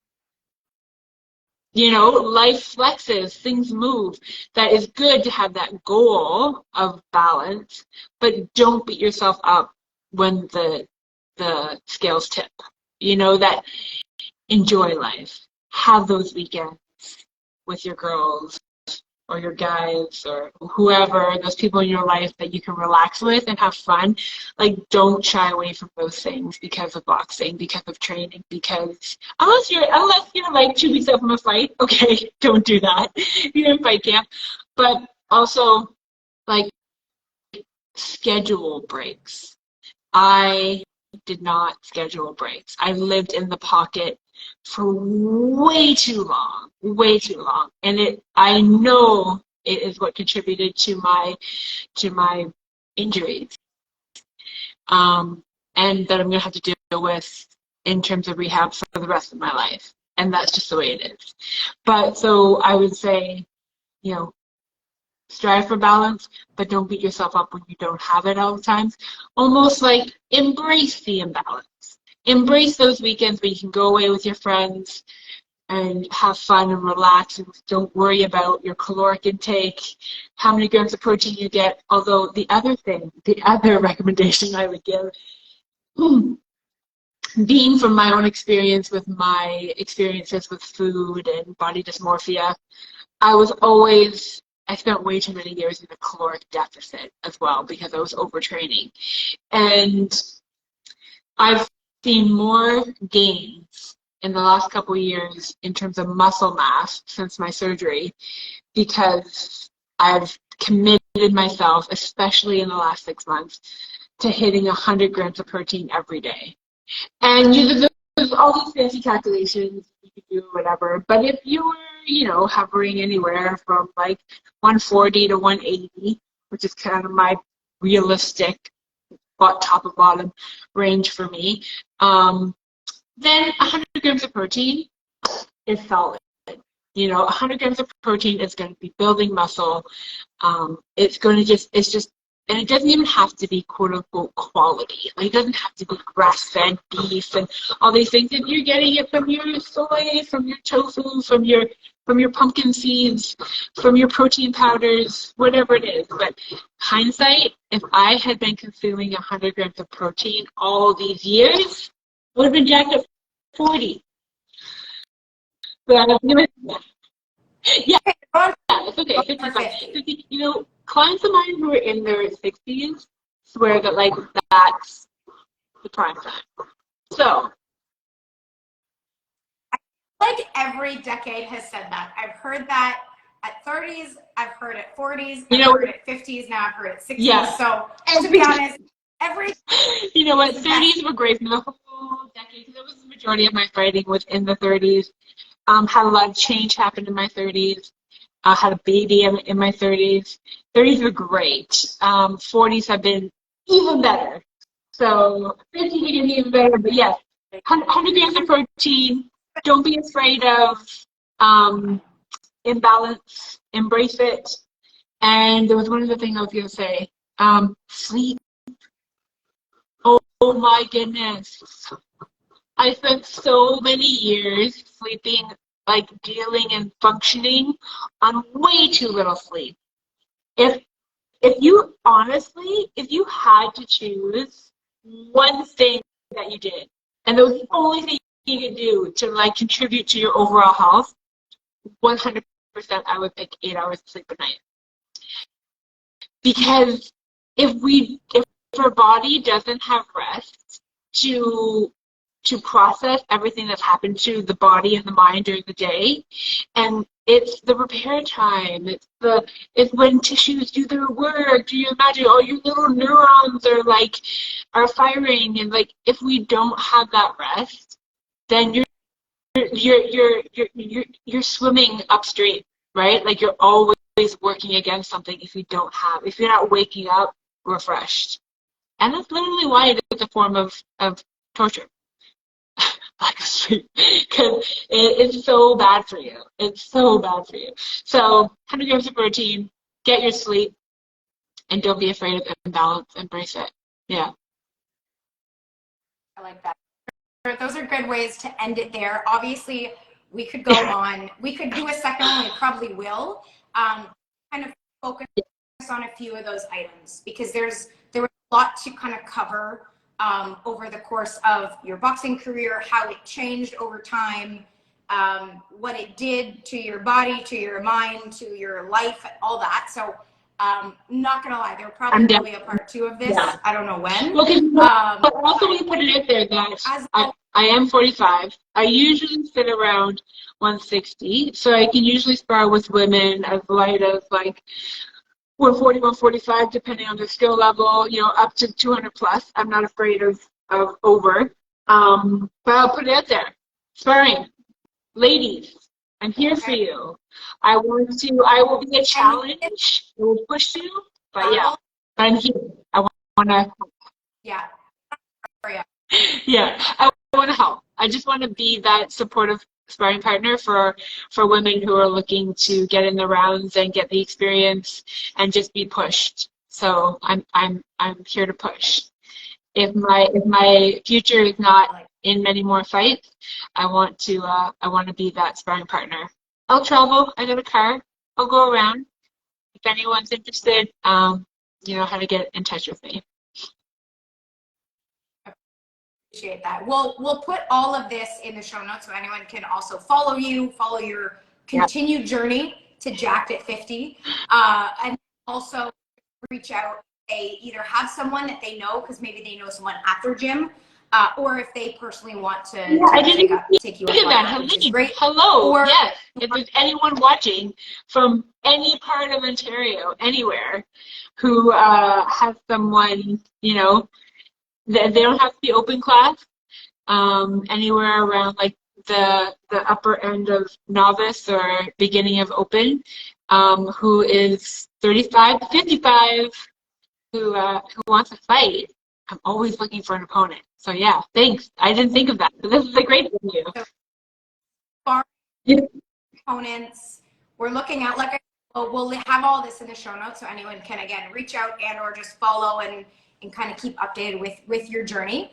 life flexes, things move. That is good to have that goal of balance, but don't beat yourself up when the scales tip. That enjoy life. Have those weekends with your girls or your guys or whoever, those people in your life that you can relax with and have fun. Like, don't shy away from those things because of boxing, because of training, because unless you're like 2 weeks out from a fight, okay, don't do that. You're in fight camp. But also, like, schedule breaks. I did not schedule breaks. I lived in the pocket for way too long, and I know it is what contributed to my injuries, and that I'm gonna have to deal with in terms of rehab for the rest of my life, and that's just the way it is. But so I would say, strive for balance, but don't beat yourself up when you don't have it all the time. Almost like embrace the imbalance. Embrace those weekends where you can go away with your friends and have fun and relax, and don't worry about your caloric intake, how many grams of protein you get. Although the other recommendation I would give, being from my own experience with my experiences with food and body dysmorphia, I spent way too many years in a caloric deficit as well because I was overtraining. And I've seen more gains in the last couple of years in terms of muscle mass since my surgery because I've committed myself, especially in the last 6 months, to hitting 100 grams of protein every day. And there's all these fancy calculations you can do, whatever. But if you were, hovering anywhere from like 140 to 180, which is kind of my realistic top of bottom range for me, then 100 grams of protein is solid. 100 grams of protein is going to be building muscle. And it doesn't even have to be quote unquote quality. Like, it doesn't have to be grass-fed beef and all these things. And you're getting it from your soy, from your tofu, from your pumpkin seeds, from your protein powders, whatever it is. But hindsight, if I had been consuming 100 grams of protein all these years, I would have been jacked up 40. But yeah, it's okay. 55. Clients of mine who are in their 60s swear that that's the prime time. So, like, every decade has said that. I've heard that at 30s, I've heard at 40s, I've heard at 50s, now I've heard at 60s. Yeah. So, to be honest, You know what? 30s were great for the whole decade because that was the majority of my fighting was in the 30s. Had a lot of change happen in my 30s. Had a baby in my 30s. 30s were great. 40s have been even better. So 50s are going to be even better. But yes, 100 grams of protein. Don't be afraid of imbalance. Embrace it. And there was one other thing I was going to say. Sleep. Oh my goodness. I spent so many years sleeping, like dealing and functioning on way too little sleep. If you had to choose one thing that you did, and it was the only thing you could do to contribute to your overall health, 100% I would pick 8 hours of sleep a night. because if our body doesn't have rest to process everything that's happened to the body and the mind during the day, and it's the repair time, it's when tissues do their work. Do you imagine all your little neurons are firing, and like if we don't have that rest, then you're swimming upstream, right? Like you're always working against something if you're not waking up refreshed. And that's literally why it is a form of torture. Lack of sleep, because it's so bad for you. It's so bad for you. So 100 grams of protein, get your sleep, and don't be afraid of imbalance. Embrace it. Yeah. I like that. Those are good ways to end it there. Obviously, we could go on. We could do a second one. We probably will. Kind of focus on a few of those items, because there was a lot to kind of cover over the course of your boxing career, how it changed over time, what it did to your body, to your mind, to your life, all that. So not gonna lie, there probably will be a part 2 of this. Yeah. I don't know when. Well, but also we put it out there that I am 45. I usually sit around 160, so I can usually spar with women as light as like 140, 145, depending on their skill level, up to 200 plus. I'm not afraid of over. But I'll put it out there. Sparring. Ladies, I'm here for you. I will be a challenge. I will push you. But yeah, I'm here. I want to. Yeah. Yeah, I want to help. I just want to be that supportive sparring partner for women who are looking to get in the rounds and get the experience and just be pushed. So I'm here to push. If my future is not in many more fights, I want to be that sparring partner. I'll travel. I got a car. I'll go around. If anyone's interested, you know how to get in touch with me. Appreciate that. We'll put all of this in the show notes so anyone can also follow your continued journey to Jacked at 50, and also reach out. They either have someone that they know, because maybe they know someone at their gym, or if they personally want to take you up on that, which is great. Hello. Or, yes. If there's anyone watching from any part of Ontario, anywhere, who has someone, they don't have to be open class, anywhere around like the upper end of novice or beginning of open, who is 35 to 55, who wants to fight. I'm always looking for an opponent. So yeah, thanks. I didn't think of that, but this is a great video. Opponents, we're looking at, we'll have all this in the show notes so anyone can again reach out and or just follow and kind of keep updated with your journey.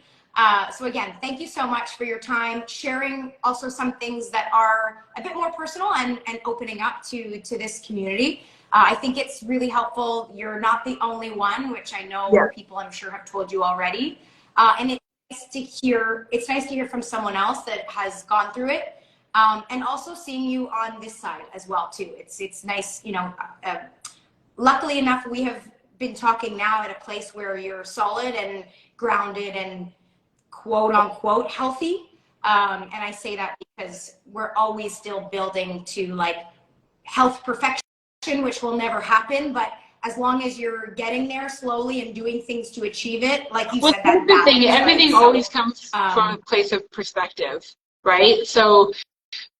So again, thank you so much for your time, sharing also some things that are a bit more personal and opening up to this community. I think it's really helpful. You're not the only one, which I know people I'm sure have told you already. And it's nice to hear from someone else that has gone through it. And also seeing you on this side as well too. It's nice, luckily enough, we have been talking now at a place where you're solid and grounded and quote unquote healthy. And I say that because we're always still building to like health perfection, which will never happen. But as long as you're getting there slowly and doing things to achieve it, like you said, everything always comes from a place of perspective, right? So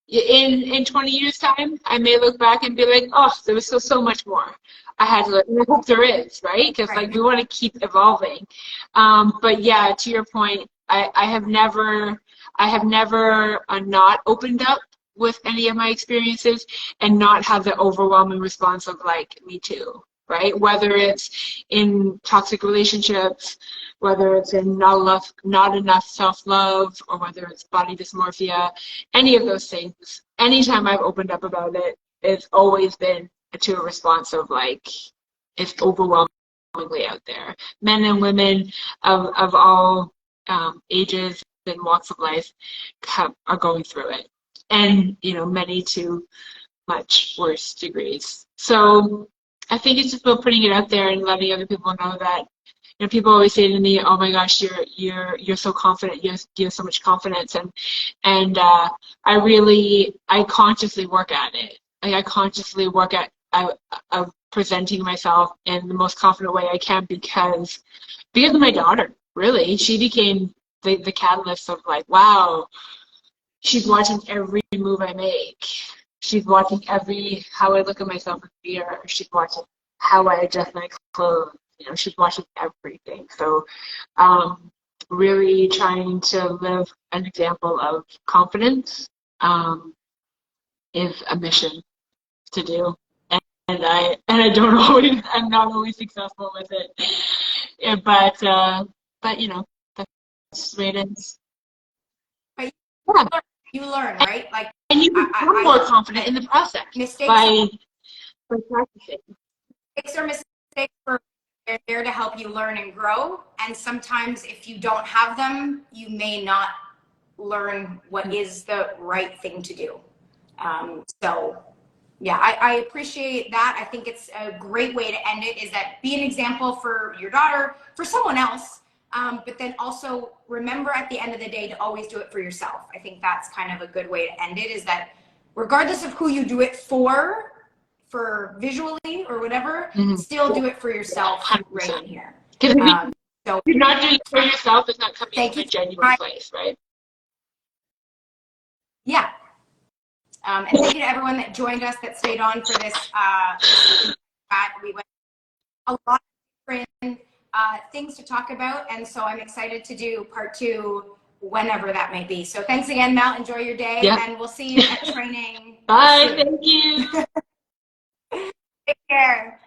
in 20 years time, I may look back and be like, oh, there was so much more I had to, and I hope there is, right? Because like we want to keep evolving. But yeah, to your point, I have never not opened up with any of my experiences and not have the overwhelming response of like, me too, right? Whether it's in toxic relationships, whether it's in not enough self-love, or whether it's body dysmorphia, any of those things, anytime I've opened up about it, it's always been to a response of like, it's overwhelmingly out there. Men and women of all ages and walks of life are going through it. And, many to much worse degrees. So I think it's just about putting it out there and letting other people know that, you know, people always say to me, "Oh my gosh, you're so confident. You have so much confidence." And I consciously work at it. Like, I consciously work at presenting myself in the most confident way I can because of my daughter. Really, she became the catalyst of like, wow, she's watching every move I make. She's watching how I look at myself in the mirror. She's watching how I adjust my clothes. You know, she's watching everything. So, really trying to live an example of confidence is a mission to do. And I don't always, I'm not always successful with it. Yeah, but you know, that's the way it is. But Yeah. you learn, right? Like, And you become more confident in the process by practicing. Mistakes are mistakes they're there to help you learn and grow. And sometimes if you don't have them, you may not learn what is the right thing to do. So yeah, I appreciate that. I think it's a great way to end it, is that be an example for your daughter, for someone else, but then also remember at the end of the day to always do it for yourself. I think that's kind of a good way to end it, is that regardless of who you do it for visually or whatever, still do it for yourself 100%. Right in here. So you're not doing it for yourself, it's not coming from a genuine place, right? Yeah. And thank you to everyone that joined us, that stayed on for this. We went a lot of different things to talk about, and so I'm excited to do part 2 whenever that may be. So thanks again, Mel. Enjoy your day, and we'll see you at training. Bye. Soon. Thank you. Take care.